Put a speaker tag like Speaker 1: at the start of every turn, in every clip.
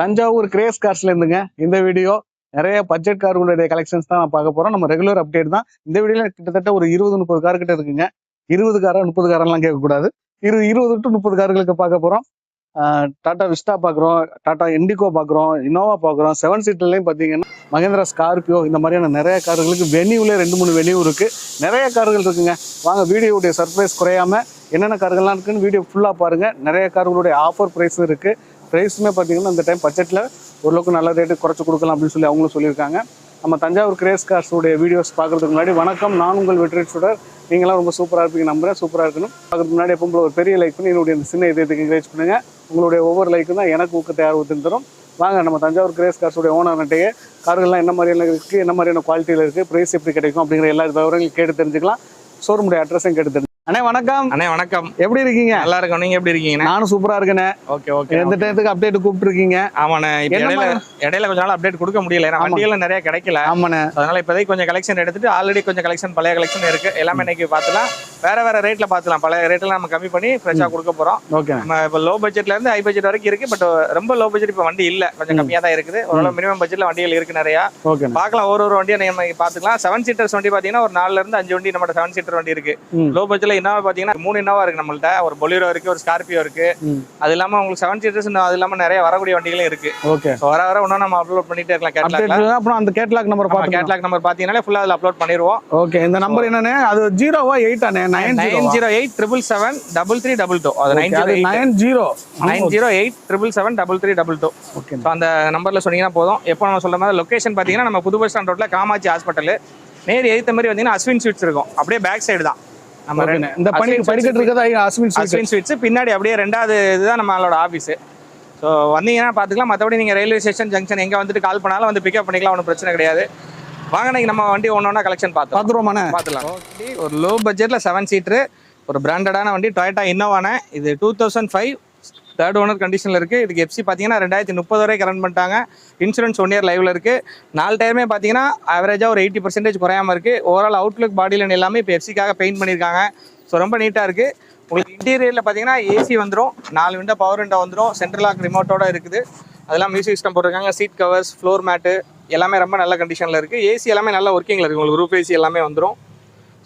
Speaker 1: Thanjavur grace கார்ஸ்ல இருந்துங்க இந்த video. நிறைய பட்ஜெட் கார்களுடைய கலெக்ஷன்ஸ் தான் நான் பார்க்க போறோம். நம்ம ரெகுலர் அப்டேட் தான். இந்த வீடியோல கிட்டத்தட்ட ஒரு 20-30 கார் கிட்ட இருக்குங்க. 20 காரா 30 காரெல்லாம் கேட்கக்கூடாது. 20 to 30 கார்களுக்கு பார்க்க போறோம். டாடா விஸ்டா பார்க்குறோம், டாடா இண்டிகோ பார்க்குறோம், இனோவா பார்க்குறோம். 7 சீட்டர்லையும் பார்த்தீங்கன்னா மகேந்திரா ஸ்கார்பியோ, இந்த மாதிரியான நிறைய கார்களுக்கு வென்யூல 2-3 வென்யூ இருக்கு. நிறைய கார்கள் இருக்குங்க. வாங்க வீடியோடைய சர்ப்ரைஸ் குறையாம என்னென்ன கார்கள்லாம் இருக்குன்னு வீடியோ ஃபுல்லாக பாருங்க. நிறைய கார்களுடைய ஆஃபர் ப்ரைஸும் இருக்கு. ப்ரைஸுமே பார்த்தீங்கன்னா இந்த டைம் பட்ஜெட்டில் ஓரளவுக்கு நல்ல ரேட்டு குறைச்சி கொடுக்கலாம் அப்படின்னு சொல்லி அவங்களும் சொல்லியிருக்காங்க. நம்ம தஞ்சாவூர் கிரேஸ் கார்ஸுடைய வீடியோஸ் பார்க்குறதுக்கு முன்னாடி வணக்கம், நான் உங்கள் வெற்றி சுடர். நீங்களாம் ரொம்ப சூப்பராக இருப்பீங்க நம்புறேன். சூப்பராக இருக்கணும். பார்க்குறதுக்கு முன்னாடி எப்போ ஒரு பெரிய லைக் பண்ணி என்னுடைய சின்ன இதயத்துக்கு என்கரேஜ் பண்ணுங்க. உங்களுடைய ஒவ்வொரு லைக்கும் தான் எனக்கு ஊக்கத்தை ஆர்வத்தின் தரும். வாங்க நம்ம தஞ்சாவூர் கிரேஸ் கார்ஸுடைய ஓனர்கிட்டயே கார்கள்லாம் என்ன மாதிரியான இருக்குது, என்ன மாதிரியான குவாலிட்டியில் இருக்குது, ப்ரைஸ் எப்படி கிடைக்கும் அப்படிங்கிற எல்லா விவரங்களும் கேட்டு தெரிஞ்சுக்கலாம். ஷோரூமுடைய அட்ரஸும் கேட்டு தெரிஞ்சு. அண்ணே வணக்கம்.
Speaker 2: அண்ணே வணக்கம்.
Speaker 1: எப்படி இருக்கீங்க?
Speaker 2: நல்லா இருக்கும். நீங்க எப்படி இருக்கீங்க?
Speaker 1: நானும் சூப்பரா இருக்கேன்.
Speaker 2: Okay okay.
Speaker 1: எந்த டைத்துக்கு அப்டேட் கூப்பிட்டு இருக்கீங்க?
Speaker 2: ஆமாண்ணே. இடையில கொஞ்ச நாள் அப்டேட் கொடுக்க முடியல, ஏன்னா வண்டிகள் நிறைய கிடைக்கல.
Speaker 1: ஆமாண்ணே.
Speaker 2: அதனால இப்போதைக்கு கொஞ்சம் கலெக்ஷன் எடுத்துட்டு ஆல்ரெடி கொஞ்சம் கலெக்ஷன் பழைய கலெக்ஷன் இருக்கு. எல்லாமே இன்னைக்கு பார்த்துலாம். வேற ரேட்ல பார்த்துலாம். பழைய ரேட்ல நம்ம கம்மி பண்ணி ஃப்ரெஷ்ஷாக கொடுக்க போறோம்.
Speaker 1: ஓகே.
Speaker 2: நம்ம இப்போ லோ பட்ஜெட்ல இருந்து ஹை பட்ஜெட் வரைக்கும் இருக்கு. பட் ரொம்ப லோ பட்ஜெட் இப்போ வண்டி இல்ல, கொஞ்சம் கம்மியா தான் இருக்குது. ஓரளவு மினிமம் பட்ஜெட்ல வண்டிகள் இருக்கு நிறையா.
Speaker 1: ஓகே.
Speaker 2: பார்க்கலாம், ஒரு வண்டியை நம்ம பார்த்துக்கலாம். 7 சீட்டர்ஸ் வண்டி பாத்தீங்கன்னா ஒரு 4ல இருந்து 5 வண்டி நம்ம 7 சீட்டர் வண்டி இருக்கு. லோ பட்ஜெட்ல இனோவா பாத்தீங்கன்னா 3 இனோவா இருக்கு நம்மள்ட்ட. ஒரு பொலிரோ இருக்கு, ஒரு ஸ்கார்பியோ இருக்கு. அது இல்லாம உங்களுக்கு 7 சீட்டர்ஸ், அது இல்லாம நிறைய வரக்கூடிய வண்டிகளும் இருக்கு.
Speaker 1: ஓகே.
Speaker 2: வர இன்னும் நம்ம அப்லோட் பண்ணிட்டே இருக்கலாம் கேட்லாக்ல.
Speaker 1: அப்புறம் அந்த கேட்லாக் நம்பர்
Speaker 2: கேட்லாக் நம்பர் பாத்தீங்கன்னா ஃபுல்லா அதுல அப்லோட் பண்ணிடுவோம்.
Speaker 1: ஓகே. இந்த நம்பர் என்னன்னு, அது 0வா 8ஆனே?
Speaker 2: 9087773322. அது 9087773322.
Speaker 1: ஓகே.
Speaker 2: அந்த நம்பர்ல சொன்னீங்கன்னா போதும். எப்போ நம்ம சொல்ற மாதிரி லொகேஷன் பாத்தீங்கன்னா நம்ம புது பஸ் ஸ்டாண்ட் ரோட்ல காமாட்சி ஹாஸ்பிட்டல் நேர் எதிர்த்த மாதிரி வந்தீங்கன்னா அஸ்வின் ஸ்வீட்ஸ் இருக்கும். அப்படியே பேக் சைடு தான் நம்ம
Speaker 1: இந்த படிக்கட்டு இருக்கிறது
Speaker 2: அஸ்வின் ஸ்வீட்ஸ். பின்னாடி அப்படியே 2வது இதுதான் நம்மளோட ஆஃபீஸ். ஸோ வந்தீங்கன்னா பார்த்துக்கலாம். மற்றபடி நீங்கள் ரயில்வே ஸ்டேஷன் ஜங்ஷன் எங்கே வந்துட்டு கால் பண்ணாலும் வந்து பிக்கப் பண்ணிக்கலாம், ஒன்றும் பிரச்சனை கிடையாது. வாங்க இன்னைக்கு நம்ம வண்டி ஒன்றா கலெக்ஷன் பார்த்துலாம். ஒரு லோ பட்ஜெட்டில் 7 சீட்ரு, ஒரு பிராண்டடான வண்டி டொயோட்டா இனோவான. இது 2005 3rd ஓனர் கண்டிஷனில் இருக்குது. இதுக்கு எஃப்சி பார்த்தீங்கன்னா 2030 வரைக்கும் ரன் பண்ணிட்டாங்க. இன்சூரன்ஸ் 1 இயர் லைவில் இருக்குது. 4 டயருமே பார்த்தீங்கன்னா ஆவரேஜாக ஒரு 80% குறையாமல் இருக்குது. ஓவரால் அவுட்லுக் பாடி லைன் எல்லாமே இப்போ எஃப்சிக்காக பெயிண்ட் பண்ணியிருக்காங்க. ஸோ ரொம்ப நீட்டாக இருக்குது. உங்களுக்கு இன்டீரியரில் பார்த்தீங்கன்னா ஏசி வந்துடும், 4 விண்டோ பவர் விண்டோ வந்துடும், சென்ட்ரல் லாக் ரிமோட்டோட இருக்குது. அதெல்லாம் மியூசிக் சிஸ்டம் போட்டிருக்காங்க. சீட் கவர்ஸ், ஃப்ளோர் மேட்டு எல்லாமே ரொம்ப நல்ல கண்டிஷனில் இருக்குது. ஏசி எல்லாமே நல்ல ஒர்க்கிங்கில் இருக்குது. உங்களுக்கு ரூப் ஏசி எல்லாமே வந்துடும்.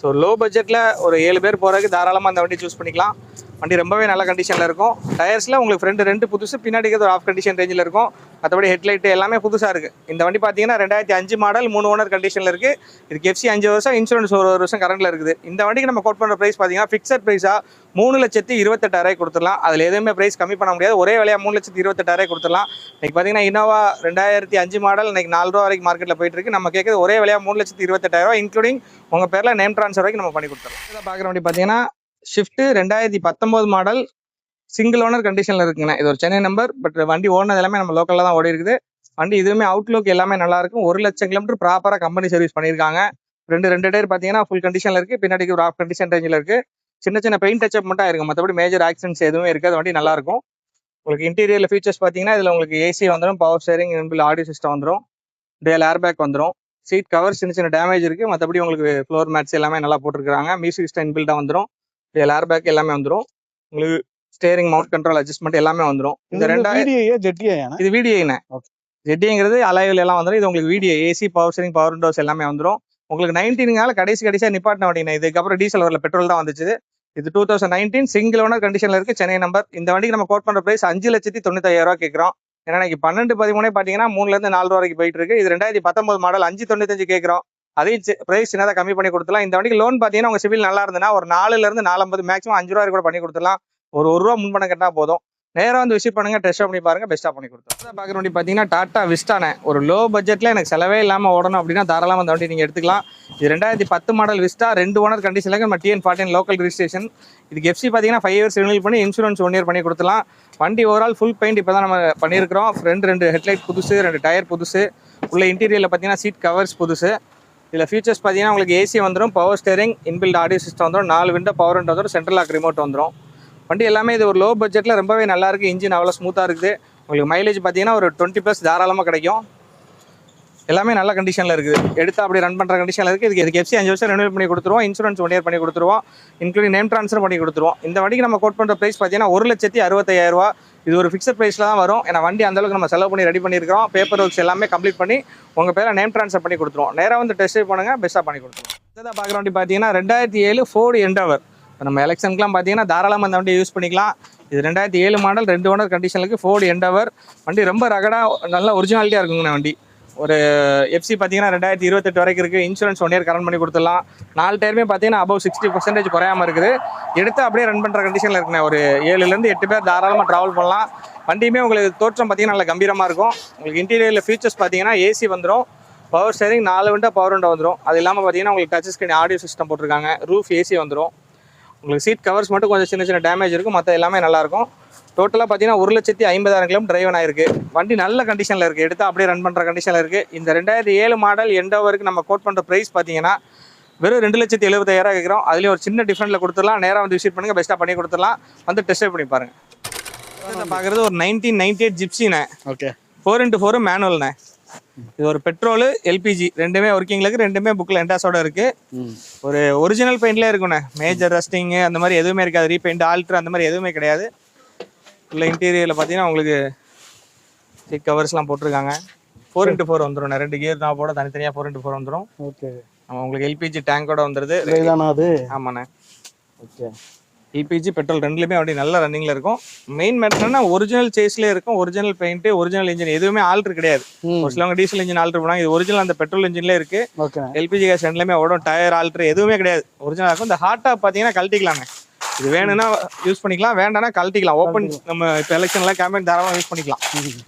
Speaker 2: ஸோ லோ பட்ஜெட்டில் ஒரு 7 பேர் போகிறதுக்கு தாராளமாக அந்த வண்டி சூஸ் பண்ணிக்கலாம். வண்டி ரொம்பவே நல்ல கண்டிஷனில் இருக்கும். டயர்ஸில் உங்களுக்கு ஃப்ரண்ட் 2 புதுசு, பின்னாடி ஒரு ஆஃப் கண்டிஷன் ரேஞ்சில் இருக்கும். மற்றபடி ஹெட்லைட்டு எல்லாமே புதுசாக இருக்குது. இந்த வண்டி பார்த்தீங்கன்னா 2005 மாடல், 3 ஓனர் கண்டிஷனில் இருக்குது. இதுக்கு எஃப்சி 5 வருஷம், இன்சூரன்ஸ் 1 வருஷம் கரண்டில் இருக்குது. இந்த வண்டிக்கு நம்ம கோட் பண்ணுற ப்ரைஸ் பார்த்தீங்கன்னா ஃபிக்ஸட் ப்ரைஸாக 3,28,800 கொடுத்துடலாம். அதில் எதுவுமே ப்ரைஸ் கம்மி பண்ண முடியாது. ஒரே விலையாக 3,28,800 கொடுத்துடலாம். இன்றைக்கி பார்த்தீங்கன்னா இனோவா 2005 மாடல் இன்றைக்கி 4 ரூபா வரைக்கும் மார்க்கெட்டில் போயிட்டு இருக்கு. நம்ம கேட்குறது ஒரே விலையாக 3,28,800, இன்க்ளூடிங் உங்கள் பேரில் நேம் ட்ரான்ஸ்ஃபர் வரைக்கும் நம்ம பண்ணி கொடுத்துருவோம். இதை பார்க்குற வண்டி பார்த்தீங்கன்னா ஷிஃப்ட் 2019 மாடல், சிங்கிள் ஓனர் கண்டிஷனில் இருக்குங்கண்ணா. இது ஒரு சென்னை நம்பர். பட் வண்டி ஓடினது எல்லாமே நம்ம லோக்கலில் தான் ஓடி இருக்குது. வண்டி இதுவுமே அவுட்லுக் எல்லாமே நல்லா இருக்கும். 1,00,000 கிலோமீட்டர் ப்ராப்பராக கம்பெனி சர்வீஸ் பண்ணியிருக்காங்க. 2 டயர் பார்த்தீங்கன்னா ஃபுல் கண்டிஷனில் இருக்குது. பின்னாடி ஒரு ஆஃப் கண்டிஷன் ரேஞ்சில் இருக்குது. சின்ன பெயிண்ட் டச்சப் மட்டும் இருக்கும். மற்றபடி மேஜர் ஆக்சிடென்ட்ஸ் எதுவுமே இருக்காது. வண்டி நல்லா இருக்கும். உங்களுக்கு இன்டீரியரில் ஃபீச்சர்ஸ் பார்த்தீங்கன்னா இதில் உங்களுக்கு ஏசி வந்துடும், பவர் ஸ்டேரிங், இன்பில் ஆடியோ சிஸ்டம் வந்துடும், டேல் ஏர் பேக் வந்துடும், சீட் கவர் சின்ன டேமேஜ் இருக்குது. மற்றபடி உங்களுக்கு ஃப்ளோர் மேட்ஸ் எல்லாமே நல்லா போட்டிருக்காங்க. மியூசிக் சிஸ்டம் இன்பில்டாக வந்துடும், டேல் ஏர் பேக் எல்லாமே வந்துடும். உங்களுக்கு ஸ்டேரிங் மவுண்ட் கண்ட்ரோல் அட்ஜஸ்ட்மெண்ட் எல்லாமே வந்துடும். இந்த 2000 இது VDI-ண்ணே. ஜெட்டிங்கிறது அலைவில் எல்லாம் வந்துடும். இது உங்களுக்கு VDI AC, power steering, power Windows எல்லாமே வந்துடும். உங்களுக்கு 19 கடைசியாக நிப்பாட்டின வண்டிங்க. இதுக்கப்புறம் டீசல் வரல, பெட்ரோல் தான் வந்துச்சு. இது 2019 சிங்கிள் ஓனர் கண்டிஷனில் இருக்குது, சென்னை நம்பர். இந்த வண்டிக்கு நம்ம கோட் பண்ணுற ப்ரைஸ் 5,95,000 கேட்குறோம். ஏன்னா இன்னைக்கு 12-13 பார்த்தீங்கன்னா 3ல இருந்து 4 ரூபா வரைக்கும் போயிட்டு இருக்கு. இது 2019 மாடல், 5,95 கேட்குறோம். அதையும் ப்ரைஸ் சின்னதாக கம்மி பண்ணி கொடுத்துலாம். இந்த வண்டிக்கு லோன் பார்த்தீங்கன்னா உங்கள் சிவில் நல்லா இருந்ததுன்னா ஒரு 4ல இருந்து 4,50, மேக்ஸிமம் 5 ரூபா கூட பண்ணி கொடுத்துலாம். ஒரு ரூபா முன்பணம் கட்டினா போதும். நேராக வந்து விசிட் பண்ணுங்க, டெஸ்ட் பண்ணி பாருங்க, பெஸ்ட்டாக பண்ணி கொடுத்தோம். பார்க்குற வண்டி பார்த்தீங்கன்னா டாடா விஸ்டானே. ஒரு லோ பட்ஜெட்டில் எனக்கு செலவே இல்லாமல் ஓடணும் அப்படின்னா தாராளமாக அந்த வண்டி நீங்கள் எடுத்துக்கலாம். இது 2010 மாடல் விஸ்டா, 2 ஓனர் கண்டிஷனில் நம்ம TN14 லோக்கல் ரிஜிஸ்ட்ரேஷன். இதுக்கு எஃப்சி பார்த்தீங்கன்னா 5 இயர்ஸ் ரினியூல் பண்ணி இன்சூரன்ஸ் 1 இயர் பண்ணி கொடுத்துலாம். வண்டி ஓவரால் ஃபுல் பெயிண்ட் இப்போ தான் நம்ம பண்ணியிருக்கிறோம். ஃப்ரண்ட் 2 ஹெட்லைட் புதுசு, 2 டயர் புதுசு. உள்ள இன்டீரியரில் பார்த்தீங்கன்னா சீட் கவர்ஸ் புதுசு. இதில் ஃபீச்சர்ஸ் பார்த்தீங்கன்னா உங்களுக்கு ஏசி வந்துடும், power steering, inbuilt audio system வந்துடும், 4 விண்டோ பவர் விண்டோ வந்துடும், சென்ட்ரல் லாக் ரிமோட் வந்துடும். வண்டி எல்லாமே இது ஒரு லோ பட்ஜெட்டில் ரொம்பவே நல்லா இருக்குது. இன்ஜின் அவ்வளோ ஸ்மூத்தாக இருக்குது. உங்களுக்கு மைலேஜ் பார்த்தீங்கன்னா ஒரு 20+ தாராளமாக கிடைக்கும். எல்லாமே நல்ல கண்டிஷனில் இருக்குது. எடுத்து அப்படி ரன் பண்ணுற கண்டிஷனில் இருக்குது. இதுக்கு எஃப்சி 5 வருஷம் ரெனியூல் பண்ணி கொடுத்துருவோம், இன்சூரன்ஸ் 1 இயர் பண்ணி கொடுத்துருவோம், இன்க்ளூடிங் நேம் ட்ரான்ஸ்ஃபர் பண்ணி கொடுத்துருவோம். இந்த வண்டிக்கு நம்ம கோட் பண்ணுற ப்ரைஸ் பார்த்தீங்கன்னா 1,65,000. இது ஒரு ஃபிக்ஸட் ப்ரைஸில் தான் வரும். ஏன்னா வண்டி அந்தளவுக்கு நம்ம செலவு பண்ணி ரெடி பண்ணியிருக்கிறோம். பேப்பர் ஒர்க்ஸ் எல்லாமே கம்ப்ளீட் பண்ணி உங்கள் பேரில் நேம் ட்ரான்ஸ்ஃபர் பண்ணி கொடுத்துருவோம். நேராக வந்து டெஸ்ட் ட்ரைவ் பண்ணுங்கள், பெஸ்ட்டாக பண்ணி கொடுத்துருவோம். இதை பார்க்குற வண்டி பார்த்தீங்கன்னா 2007 ஃபோர்டு எண்டவர். நம்ம எலெக்ஷனுக்குலாம் பார்த்தீங்கன்னா தாராளமாக அந்த வண்டியை யூஸ் பண்ணிக்கலாம். இது 2007 மாடல் 2 ஓனர் கண்டிஷனுக்கு ஃபோர்டு எண்டவர். வண்டி ரொம்ப ரகடாக நல்ல ஒரிஜினாலிட்டியாக இருக்குங்கண்ணா வண்டி. ஒரு எஃப்சி பார்த்தீங்கன்னா 2028 வரைக்கும் இருக்குது. இன்சூரன்ஸ் 1 இயர் கரண்ட் பண்ணி கொடுத்துடலாம். 4 டயருமே பார்த்தீங்கன்னா அபவ் 60% குறையாமல் இருக்குது. எடுத்து அப்படியே ரன் பண்ணுற கண்டிஷனில் இருக்குண்ணே. ஒரு 7லேருந்து 8 பேர் தாராளமாக ட்ராவல் பண்ணலாம். வண்டியுமே உங்களுக்கு தோற்றம் பார்த்தீங்கன்னா நல்ல கம்பீரமாக இருக்கும். உங்களுக்கு இன்டீரியரில் ஃபீச்சர்ஸ் பார்த்தீங்கன்னா ஏசி வந்துடும், power steering 4 window power window வந்துடும். அது இல்லாமல் பார்த்தீங்கன்னா உங்களுக்கு டச் ஸ்க்ரீன் ஆடியோ சிஸ்டம் போட்டிருக்காங்க. ரூஃப் ஏசி வந்துடும். உங்களுக்கு சீட் கவர்ஸ் மட்டும் கொஞ்சம் சின்ன சின்ன டேமேஜ் இருக்கும், மற்ற எல்லாமே நல்லாயிருக்கும். டோட்டலாக பார்த்தீங்கன்னா 1,50,000 கிலோமீட்டர் டிரைவன் ஆயிருக்கு. வண்டி நல்ல கண்டிஷனில் இருக்குது. எடுத்து அப்படியே ரன் பண்ணுற கண்டிஷனில் இருக்குது. இந்த 2007 மாடல் எண்டோவருக்கு நம்ம கோட் பண்ணுற ப்ரைஸ் பார்த்தீங்கன்னா வெறும் 2,70,000 கேட்குறோம். அதுலேயும் ஒரு சின்ன டிஃப்ரெண்ட்டில் கொடுத்துடலாம். நேராக வந்து விசிட் பண்ணுங்கள், பெஸ்ட்டாக பண்ணி கொடுத்துடலாம். வந்து டெஸ்ட் ட்ரைவ் பண்ணி பாருங்கள். பார்க்குறது ஒரு 1998 ஜிப்சிண்ணே.
Speaker 1: Okay,
Speaker 2: 4x4 மேனுவல்ண்ணே. இது ஒரு பெட்ரோலு எல்பிஜி ரெண்டுமே ஒர்க்கிங்கில் இருக்குது. ரெண்டுமே புக்கில் என்டாஸோட இருக்குது. ஒரு ஒரிஜினல் பெயிண்ட்லேயே இருக்குண்ணே. மேஜர் ரஸ்டிங்கு அந்த மாதிரி எதுவுமே இருக்காது. ரீபெயிண்ட் ஆல்ட்ரு அந்த மாதிரி எதுவுமே கிடையாது. உள்ள இன்டீரியரில் பார்த்தீங்கன்னா உங்களுக்கு சீட் கவர்ஸ்லாம் போட்டிருக்காங்க. 4x4 வந்துடும். 2 கியர் நான் போட தனித்தனியாக 4x4 வந்துடும்.
Speaker 1: ஓகே,
Speaker 2: நம்ம உங்களுக்கு எல்பிஜி டேங்கோட வந்துடுது.
Speaker 1: அது
Speaker 2: ஆமாண்ணே.
Speaker 1: ஓகே,
Speaker 2: எல்பிஜி பெட்ரோல் ரெண்டுலேயுமே வண்டி நல்ல ரன்னிங்கில் இருக்கும். மெயின் மேட்டர்னா ஒரிஜினல் சேஸ்லேயே இருக்கும். ஒரிஜினல் பெயிண்ட்டு, ஒரிஜினல் இன்ஜின் எதுவுமே ஆல்ட்ரு கிடையாது. ஒரு சிலவங்க டீசல் இன்ஜின் ஆல்ட்ரு பண்ணாங்க. இது ஒரிஜினல் அந்த பெட்ரோல் இன்ஜின்லேயே இருக்குது.
Speaker 1: ஓகே,
Speaker 2: எல்பிஜி கேஸ் ரெண்டுலேயுமே ஓடும். டயர் ஆல்ட்ரு எதுவுமே கிடையாது. ஒரிஜினலாக இருக்கும். இந்த ஹாட் டாப் பார்த்தீங்கன்னா கழட்டிக்கலாங்க. இது வேணும்னா யூஸ் பண்ணிக்கலாம், வேண்டாம்னா கழட்டிக்கலாம். ஓப்பன் நம்ம இப்போ எலெக்ஷன்லாம் கேம்பெயின் தாராளமாக யூஸ் பண்ணிக்கலாம்.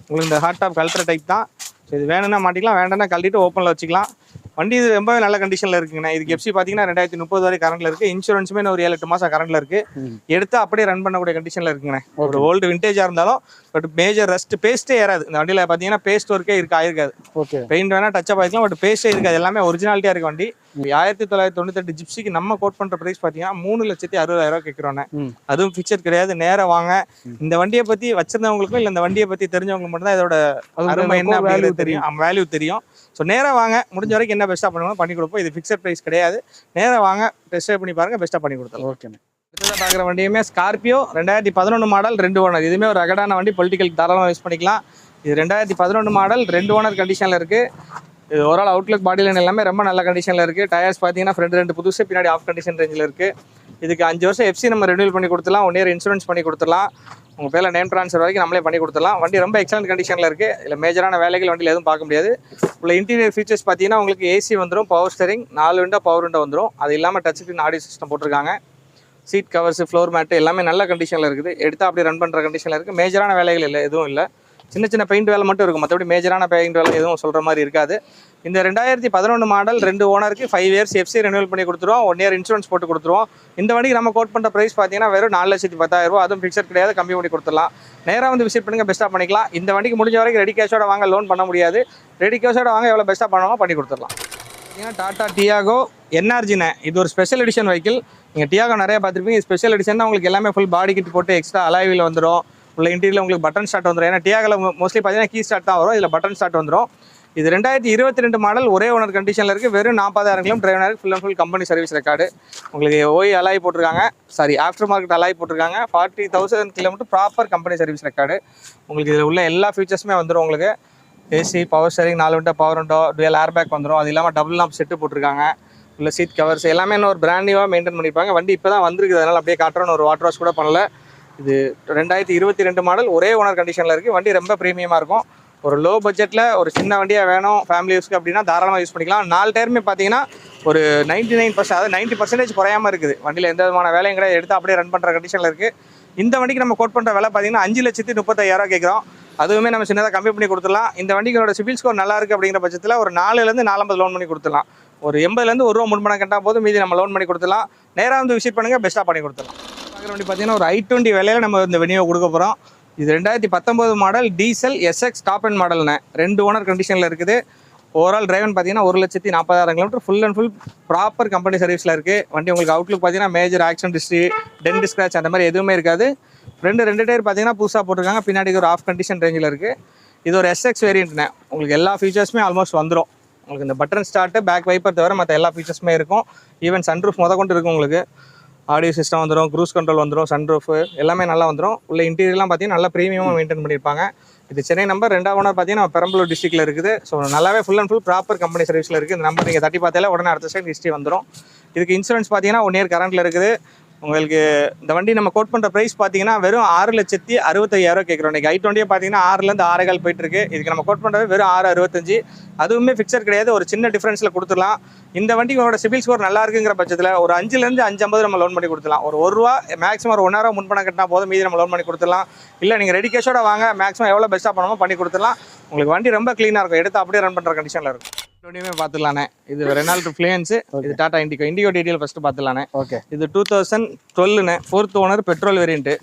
Speaker 2: உங்களுக்கு இந்த ஹாட் டாப் கழட்டுற டைப் தான். ஸோ இது வேணும்னா மாட்டிக்கலாம், வேண்டாம்னா கழட்டிட்டு ஓப்பனில் வச்சுக்கலாம். வண்டி இது ரொம்பவே நல்ல கண்டிஷனில் இருக்குங்கண்ணா. இதுக்கு எஃப்சி பார்த்தீங்கன்னா 2030 வரை கரண்ட்டில் இருக்குது. இன்சூரன்ஸுமே ஒரு 7-8 மாதம் கரண்ட்டில் இருக்குது. எடுத்து அப்படியே ரன் பண்ணக்கூடிய கண்டிஷனில் இருக்குங்கண்ணே. ஒரு ஓல்டு விண்டேஜாக இருந்தாலும் பட் மேஜர் ரஸ்ட் பேஸ்ட்டே ஏறாது. இந்த வண்டியில் பார்த்தீங்கன்னா பேஸ்ட் ஒர்க்கே ஆயிருக்காது.
Speaker 1: ஓகே,
Speaker 2: பெயிண்ட் வேணால் டச்சப் ஆகிக்கலாம், பட் பேஸ்ட்டே இருக்காது. எல்லாமே ஒரிஜினாலிட்டியாக இருக்குது வண்டி. 1998 ஜிப்சிக்கு நம்ம கோட் பண்ணுற ப்ரைஸ் பார்த்தீங்கன்னா 3,60,000 கேட்குறோண்ணே. அதுவும் ஃபிக்சர் கிடையாது. நேராக வாங்க. இந்த வண்டியை பற்றி வச்சிருந்தவங்களுக்கும் இல்லை இந்த வண்டியை பற்றி தெரிஞ்சவங்களுக்கு மட்டும் தான் இதோட அருமை என்ன அப்படிங்கிறது தெரியும், வேல்யூ தெரியும். ஸோ நேராக வாங்க, முடிஞ்ச வரைக்கும் என்ன பெஸ்ட்டாக பண்ணுவோம் பண்ணி கொடுப்போம். இது ஃபிக்ஸட் ப்ரைஸ் கிடையாது. நேராக வாங்க, டெஸ்ட் ட்ரைவ் பண்ணி பாருங்கள், பெஸ்ட்டாக பண்ணி கொடுத்தோம்.
Speaker 1: ஓகேண்ணே.
Speaker 2: அடுத்ததாக பார்க்குற வண்டியுமே ஸ்கார்பியோ 2011 மாடல் 2 ஓனர். இதுவுமே ஒரு ரகடான வண்டி, பொலிட்டிக்கல் தாராளமாக யூஸ் பண்ணிக்கலாம். இது 2011 மாடல் 2 ஓனர் கண்டிஷனில் இருக்குது. இது ஓவரால் அவுட்லுக் பாடி லைன் எல்லாமே ரொம்ப நல்ல கண்டிஷனில் இருக்குது. டயர்ஸ் பார்த்தீங்கன்னா ஃப்ரண்ட் 2 புதுசு, பின்னாடி ஆஃப் கண்டிஷன் ரேஞ்சில் இருக்குது. இதுக்கு 5 வருஷம் எஃப்சி நம்ம ரெனியூல் பண்ணி கொடுத்துலாம். 1 இயர் இன்சூரன்ஸ் பண்ணி கொடுத்துலாம். உங்கள் பேரில் நேம் ட்ரான்ஸ்ஃபர் வரைக்கும் நம்மளே பண்ணி கொடுத்துலாம். வண்டி ரொம்ப எக்ஸலண்ட் கண்டிஷனில் இருக்குது. இல்லை மேஜரான வேலைகள் வண்டியில் எதுவும் பார்க்க முடியாது. உள்ள இன்டீரியர் ஃபீச்சர்ஸ் பார்த்தீங்கன்னா உங்களுக்கு ஏசி வந்துடும், power steering 4 window power window வந்துடும். அது இல்லாமல் டச் ஸ்க்ரீன் ஆடியோ சிஸ்டம் போட்டிருக்காங்க. சீட் கவர்ஸ், ஃப்ளோர் மேட்டு எல்லாமே நல்ல கண்டிஷனில் இருக்குது. எடுத்து அப்படியே ரன் பண்ணுற கண்டிஷனில் இருக்குது. மேஜரான வேலைகள் இல்லை, எதுவும் இல்லை. சின்ன சின்ன பெயிண்ட் வேலை மட்டும் இருக்கும். மற்றபடி மேஜரான பெயிண்ட் வேலை எதுவும் சொல்கிற மாதிரி இருக்காது. இந்த 2011 மாடல் 2 ஓனருக்கு 5 இயர்ஸ் எஃப்சி ரெனியூல் பண்ணி கொடுத்துருவோம். 1 இயர் இன்சூரன்ஸ் போட்டு கொடுத்துருவோம். இந்த வண்டிக்கு நம்ம கோட் பண்ணுற ப்ரைஸ் பார்த்தீங்கன்னா வெறும் 4,10,000. அதுவும் ஃபிக்ஸட் கிடையாது, கம்மி பண்ணி கொடுத்துடலாம். நேராக வந்து விசிட் பண்ணுங்கள், பெஸ்ட்டாக பண்ணிக்கலாம். இந்த வண்டிக்கு முடிஞ்ச வரைக்கும் ரெடி கேஷோட வாங்க, லோன் பண்ண முடியாது. ரெடி கேஷோட வாங்க, எவ்வளோ பெஸ்ட்டாக பண்ணுவோமோ பண்ணி கொடுத்துடலாம். பார்த்தீங்கன்னா டாடா டியாகோ என்ஆர்ஜினே. இது ஒரு ஸ்பெஷல் எடிஷன் வெஹிக்கிள். நீங்கள் டியாகோ நிறைய பார்த்துருப்பீங்க. ஸ்பெஷல் எடிஷன் தான். உங்களுக்கு எல்லாமே ஃபுல் பாடி கிட் போட்டு எக்ஸ்ட்ரா அலாய்வில் வந்துடும். உள்ள இன்டீரியரில் உங்களுக்கு பட்டன் ஸ்டார்ட் வந்துடும். ஏன்னா டியாகோவில் மோஸ்ட்லி பார்த்தீங்கன்னா கீ ஸ்டார்ட் தான் வரும். இதில் பட்டன் ஸ்டார்ட் வந்துடும். இது 2022 மாடல், ஒரே ஓனர் கண்டிஷனில் இருக்குது. வெறும் 40,000 கிலோமீட்டர் டிரைவ் ஆகிருக்கு. Full and full company service record. உங்களுக்கு ஓய் அலாய் போட்டிருக்காங்க, ஆஃப்டர் மார்க்கெட் அலாய் போட்டிருக்காங்க. 40,000 kilometre proper company service record. உங்களுக்கு இதில் உள்ள எல்லா ஃபீச்சர்ஸுமே வந்துடும். உங்களுக்கு AC, power steering, 4 window power window, twelve air bag வந்துடும். அது இல்லாமல் டபுள் லாம்ப் செட்டு போட்டிருக்காங்க. உள்ள சீட் கவர்ஸ் எல்லாமே இன்னும் ஒரு பிராண்ட் நியூவாக மெயின்டைன் பண்ணியிருப்பாங்க. வண்டி இப்போ தான் வந்திருக்குது, அதனால் அப்படியே காட்டுறோன்னு ஒரு வாட்டர் வாஷ் கூட பண்ணல. இது 2022 மாடல், ஒரே ஓனர் கண்டிஷனில் இருக்குது. வண்டி ரொம்ப ப்ரீமியமாக இருக்கும். ஒரு லோ பட்ஜெட்டில் ஒரு சின்ன வண்டியாக வேணும் ஃபேமிலி யூஸ்க்கு அப்படின்னா தாராளமாக யூஸ் பண்ணிக்கலாம். 4 டயருமே பார்த்தீங்கன்னா ஒரு 99%, அதாவது 90% குறையாமல் இருக்குது. வண்டியில் எந்த விதமான வேலையும் கிடையாது. எடுத்து அப்படியே ரன் பண்ணுற கண்டிஷனில் இருக்குது. இந்த வண்டிக்கு நம்ம கோட் பண்ணுற விலை பார்த்தீங்கன்னா 5,35,000 கேட்குறோம். அதுவுமே நம்ம சின்னதாக கம்மி பண்ணி கொடுத்துடலாம். இந்த வண்டிகளோட சிபில் ஸ்கோர் நல்லா இருக்குது அப்படிங்கிற பட்சத்தில் ஒரு 4,000 4,50 லோன் பண்ணி கொடுத்துடலாம். ஒரு 80 1 ரூபா முன்பணம் கட்டால் போதும், மீதி நம்ம லோன் பண்ணி கொடுத்துடலாம். நேராக வந்து விசிட் பண்ணுங்கள், பெஸ்ட்டாக பண்ணி கொடுத்துடலாம். பார்க்குற வண்டி பார்த்தீங்கன்னா ஒரு i20 விலையில் நம்ம இந்த விநியோகம் கொடுக்க போகிறோம். இது 2019 model diesel SX top end மாடல்னு 2 ஓனர் கண்டிஷனில் இருக்குது. ஓவரால் டிரைவன் பார்த்தீங்கன்னா 1,40,40,000 kilometre full and full proper company சர்வீஸில் இருக்குது. வண்டி உங்களுக்கு அவுட்லுக் பார்த்தீங்கன்னா major accident history, dent scratch அந்த மாதிரி எதுவுமே இருக்காது. ரெண்டு டயர் பார்த்தீங்கன்னா புதுசாக போட்டிருக்காங்க. பின்னாடி ஒரு ஆஃப் கண்டிஷன் ரேஞ்சில் இருக்குது. இது ஒரு எஸ்எக்ஸ் வேரியண்ட்னு. உங்களுக்கு எல்லா ஃபீச்சர்ஸுமே ஆல்மோஸ்ட் வந்துடும். உங்களுக்கு இந்த பட்டன் ஸ்டார்ட்டு, பேக் வைப்பர் தவிர மற்ற எல்லா ஃபீச்சர்ஸுமே இருக்கும். ஈவன் சன்ரூஃப் கொண்டு இருக்கும். உங்களுக்கு ஆடியோ சிஸ்டம் வந்துடும், க்ரூஸ் கண்ட்ரோல் வந்துடும், சன்ரூஃப் எல்லாமே நல்லா வந்துடும். உள்ள இன்டீரியர்லாம் பார்த்தீங்கன்னா நல்லா ப்ரீமியமாக மெயின்டைன் பண்ணியிருப்பாங்க. இது சென்னை நம்பர், 2வது ஓனர் பார்த்தீங்கன்னா பெரம்பலூர் டிஸ்ட்ரிக்ட்டில் இருக்குது. ஸோ நல்லாவே full and full proper company சர்வீஸில் இருக்குது. இந்த நம்பர் நீங்கள் தட்டி பார்த்தாலே உடனே அடுத்த சைடு ஹிஸ்ட்ரி வந்துடும். இதுக்கு இன்சூரன்ஸ் பார்த்தீங்கன்னா 1 இயர் கரண்ட்டில் இருக்குது. உங்களுக்கு இந்த வண்டி நம்ம கோட் பண்ணுற ப்ரைஸ் பார்த்தீங்கன்னா வெறும் 6,65,000 கேட்குறோம். இன்றைக்கி i20 பார்த்தீங்கன்னா 6லேருந்து 6.25 போயிட்டுருக்கு. இதுக்கு நம்ம கோட் பண்ணுறது வெறும் 6,65. அதுவுமே ஃபிக்சர் கிடையாது, ஒரு சின்ன டிஃப்ரென்ஸில் கொடுத்துடலாம். இந்த வண்டியோட சிபில் ஸ்கோர் நல்லா இருக்குங்கிற பட்சத்தில் ஒரு 5லேருந்து 5.50 நம்ம லோன் பண்ணி கொடுத்துடலாம். ஒரு ரூபா மேக்ஸிமம் ஒரு 1 hour முன்பணம் கட்டினா போதும், மீதி நம்ம லோன் பண்ணி கொடுத்துடலாம். இல்லை நீங்கள் ரெடி கேஷோட வாங்க, மேக்ஸிமம் எவ்வளோ பெஸ்ட்டாக பண்ணணுமோ பண்ணி கொடுத்துடலாம். உங்களுக்கு வண்டி ரொம்ப க்ளீனாக இருக்கும், எடுத்து அப்படியே ரன் பண்ணுற கண்டிஷனில் இருக்கும். வண்டியுமே பார்த்துலானே. இது ரெனால்ட் ஃப்ளூயன்ஸு, இது டாடா இண்டிகோ டீட்டெயில் ஃபஸ்ட்டு பார்த்துலானே.
Speaker 1: ஓகே.
Speaker 2: இது 2012 4th ஓனர் பெட்ரோல் வேரியண்ட்டு.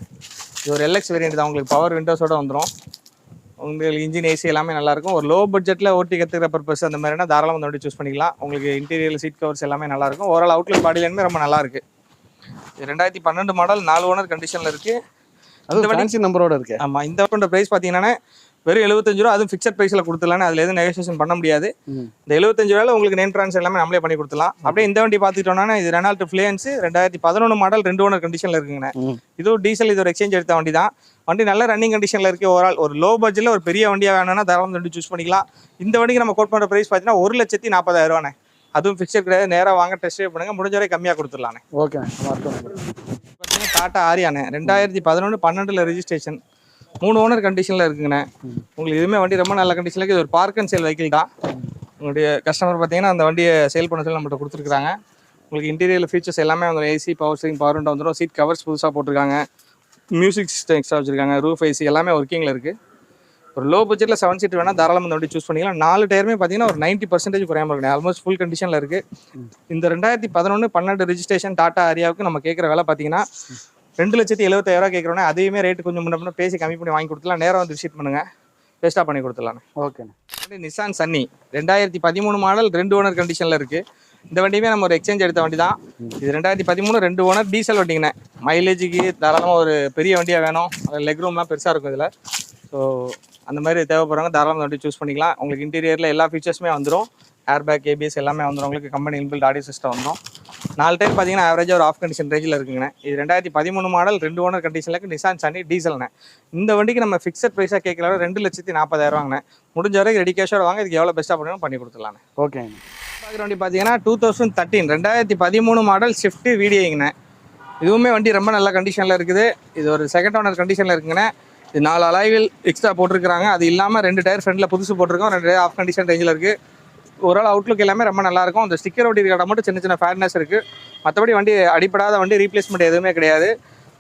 Speaker 2: இது ஒரு LX வேரியண்ட் தான். உங்களுக்கு பவர் விண்டோஸோடு வந்துடும். உங்களுக்கு இன்ஜின் ஏசி எல்லாமே நல்லாயிருக்கும். ஒரு லோ பட்ஜெட்டில் ஓட்டி கற்றுக்கிற பர்பஸ் அந்த மாதிரினா தாராளமாக அந்த வண்டி சூஸ் பண்ணிக்கலாம். உங்களுக்கு இன்டீரியர் சீட் கவர்ஸ் எல்லாமே நல்லாயிருக்கும். ஓவரால் அவுட்லுக் பாடியிலேருந்து ரொம்ப நல்லாயிருக்கு. இது 2012 மாடல், 4 ஓனர் கண்டிஷனில் இருக்குது.
Speaker 1: அது ஃபேன்சி நம்பரோட இருக்குது.
Speaker 2: ஆமாம். இந்த வண்டியோட ப்ரைஸ் பார்த்தீங்கன்னா வெறும் 75 ரூபா. அதுவும் ஃபிக்ஸட் ப்ரைஸில் கொடுத்துடலாம். அதில் எதுவும் நெகோசியேஷன் பண்ண முடியாது. இந்த 75 ரூபாயில் உங்களுக்கு நேம் ட்ரான்ஸ் எல்லாமே நம்மளே பண்ணி கொடுத்துலாம். அப்படியே இந்த வண்டி பார்த்துக்கிட்டோம்னா இது ரெனால்ட் ஃப்ளூயன்ஸ் 2011 மாடல், 2 ஓனர் கண்டிஷனில் இருக்குங்கண்ணே. இதுவும் டீசல், இது ஒரு எக்ஸ்சேஞ்ச் எடுத்த வண்டி தான். வண்டி நல்ல ரன்னிங் கண்டிஷனில் இருக்குது. ஓவரால் ஒரு லோ பட்ஜெட்டில் ஒரு பெரிய வண்டியாக வேணும்னா தாராளமாக வண்டி சூஸ் பண்ணிக்கலாம். இந்த வண்டிக்கு நம்ம கோட் பண்ணுற ப்ரைஸ் பார்த்தீங்கன்னா 1,40,000 அதுவும் ஃபிக்ஸட் கிடையாது. நேராக வாங்க, டெஸ்ட் ட்ரைவ் பண்ணுங்கள், முடிஞ்ச வரை கம்மியாக கொடுத்துடலாண்ணே.
Speaker 1: ஓகே.
Speaker 2: பார்த்தீங்கன்னா டாட்டா ஆரியாண்ணே, 2011 12 ரெஜிஸ்ட்ரேஷன், 3 ஓனர் கண்டிஷனில் இருக்குங்கண்ணே. உங்களுக்கு இதுவுமே வண்டி ரொம்ப நல்ல கண்டிஷனில் இருக்குது. இது ஒரு பார்க் அண்ட் சேல் வெஹிக்கிள் தான். உங்களுடைய கஸ்டமர் பார்த்தீங்கன்னா அந்த வண்டியை சேல் பண்ண சொல்லி நம்மகிட்ட கொடுத்துருக்காங்க. உங்களுக்கு இன்டீரியர் ஃபீச்சர்ஸ் எல்லாமே வந்து AC, power steering, power window வந்துடும். சீட் கவர்ஸ் புதுசாக போட்டிருக்காங்க. மியூசிக் சிஸ்டம் எக்ஸ்ட்ரா வச்சுருக்காங்க. ரூஃப் ஏசி எல்லாமே ஒர்க்கிங்கில் இருக்குது. ஒரு லோ பட்ஜெட்டில் 7 சீட் வேணால் தாராளமாக இந்த வண்டி சூஸ் பண்ணிக்கலாம். 4 டயருமே பார்த்தீங்கன்னா ஒரு 90% குறையாமல் இருக்குண்ணே. ஆல்மோஸ்ட் ஃபுல் கண்டிஷனில் இருக்குது. இந்த 2011 12 ரெஜிஸ்ட்ரேஷன் டாட்டா ஆரியாவுக்கு நம்ம கேட்குற விலை பார்த்தீங்கன்னா 2,75,000 கேட்குறோன்னே. அதையுமே ரேட்டு கொஞ்சம் முன்ன பேசி கம்மி பண்ணி வாங்கி கொடுத்துலாம். நேராக வந்து விசிட் பண்ணுங்கள், பெஸ்ட்டாக பண்ணி கொடுத்துடலாம்.
Speaker 1: ஓகேண்ணே.
Speaker 2: நிசான் சன்னி 2013 மாடல், 2 ஓனர் கண்டிஷனில் இருக்குது. இந்த வண்டியுமே நம்ம ஒரு எக்ஸ்சேஞ்ச் எடுத்த வண்டி தான். இது 2013 2 ஓனர் டீசல் வண்டிங்கண்ணே. மைலேஜுக்கு தாராளமாக ஒரு பெரிய வண்டியாக வேணும். லெக் ரூம்லாம் பெருசாக இருக்கும் இதில். ஸோ அந்த மாதிரி தேவைப்படுறவங்க தாராளமாக வண்டி சூஸ் பண்ணிக்கலாம். உங்களுக்கு இன்டீரியரில் எல்லா ஃபீச்சர்ஸுமே வந்துடும். ஏர் பேக், ABS எல்லாமே வந்துடும். உங்களுக்கு கம்பெனி இன்பில்ட் ஆடியோ சிஸ்டம் வந்துடும். 4 டயர் பார்த்தீங்கன்னா ஆவரேஜாக ஒரு ஆஃப் கண்டிஷன் ரேஞ்சில் இருக்குங்கண்ணே. இது 2013 மாடல், 2 ஓனர் கண்டிஷனில் இருக்குது. நிசான் சன்னி டீசல்ண்ணே. இந்த வண்டிக்கு நம்ம ஃபிக்ஸட் ப்ரைஸாக கேட்கலாம் 2,40,000 முடிஞ்ச வரைக்கும் ரெடி கேஷோட வாங்க. இதுக்கு எவ்வளோ பெஸ்ட்டாக பண்ணணும் பண்ணி கொடுத்துடலாண்ணே.
Speaker 1: ஓகே.
Speaker 2: பார்க்குற வண்டி பார்த்தீங்கன்னா 2013 மாடல் ஸ்விஃப்ட் VDIங்கண்ணே. இதுவுமே வண்டி ரொம்ப நல்ல கண்டிஷனில் இருக்குது. இது ஒரு 2nd ஓனர் கண்டிஷனில் இருக்குங்கண்ணே. இது 4 அலாய்வில் எக்ஸ்ட்ரா போட்டிருக்காங்க. அது இல்லாமல் 2 டயர் ஃப்ரண்டில் புதுசு போட்டிருக்கோம். 2 டயர் ஆஃப் கண்டிஷன் ரேஞ்சில் இருக்குது. ஓரளவு அவுட்லுக் எல்லாமே ரொம்ப நல்லாயிருக்கும். இந்த ஸ்டிக்கர் ஒட்டி இருக்கிற மட்டும் சின்ன ஃபேர்னஸ் இருக்குது. மற்றபடி வண்டி அடிப்படாத வண்டி, ரீப்ளேஸ்மெண்ட் எதுவுமே கிடையாது.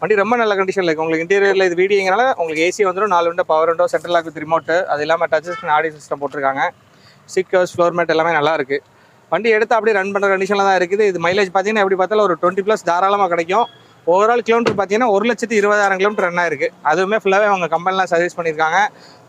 Speaker 2: வண்டி ரொம்ப நல்ல கண்டிஷனில் இருக்குது. உங்களுக்கு இன்டீரியரில் இது VDIங்கனால உங்களுக்கு ஏசி வந்துடும், 4 window, power window, central lock with remote, அது இல்லாமல் டச் ஸ்க்ரீன் ஆடியோ சிஸ்டம் போட்டிருக்காங்க. சீட் கவர்ஸ், ஃப்ளோர் மேட் எல்லாமே நல்லா இருக்குது. வண்டி எடுத்து அப்படியே ரன் பண்ணுற கண்டிஷனில் தான் இருக்குது. இது மைலேஜ் பார்த்தீங்கன்னா எப்படி பார்த்தாலும் ஒரு 20+ தாராளமாக கிடைக்கும். ஓவரால் கிலோமீட்டர் பார்த்தீங்கன்னா 1,20,000 கிலோமீட்டர் ரன் ஆயிருக்கு. அதுவுமே ஃபுல்லாகவே அவங்க கம்பெனிலாம் சர்வீஸ் பண்ணியிருக்காங்க.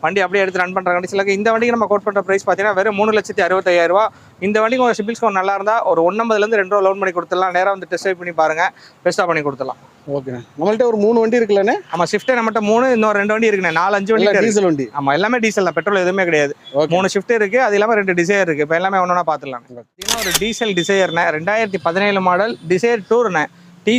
Speaker 2: வண்டி அப்படியே எடுத்து ரன் பண்ணுற கண்டிஷனில் இருக்குது. இந்த வண்டிக்கு நம்ம கோட் பண்ணுற ப்ரைஸ் பார்த்தீங்கன்னா வெறும் 3,65,000. இந்த வண்டிக்கு உங்கள் சிபில் ஸ்கோர் நல்லா இருந்தால் ஒரு 1,50,000 2 ரூபா லோன் பண்ணி கொடுத்துடலாம். நேராக வந்து டெஸ்ட் ட்ரைவ் பண்ணி பாருங்கள், பெஸ்ட்டாக பண்ணி கொடுத்துடலாம்.
Speaker 1: ஓகே. நம்மள்ட்ட ஒரு 3 வண்டி இருக்குல்லண்ணே.
Speaker 2: ஆமாம், ஸ்விஃப்ட்டே நம்மகிட்ட 3, இன்னொரு 2 வண்டி இருக்குண்ணே. 4-5 வண்டி
Speaker 1: டீசல் வண்டி.
Speaker 2: ஆமாம், எல்லாமே டீசல் தான், பெட்ரோல் எதுவுமே கிடையாது. 3 ஷிஃப்ட் இருக்குது, அது இல்லாமல் 2 டிசைர் இருக்குது. இப்போ எல்லாமே ஒன்றா பார்த்துக்கலாம். பார்த்தீங்கன்னா ஒரு டீசல் டிசையர்ண்ணே, 2017 மாடல் டிசைர் டூர்ண்ணே.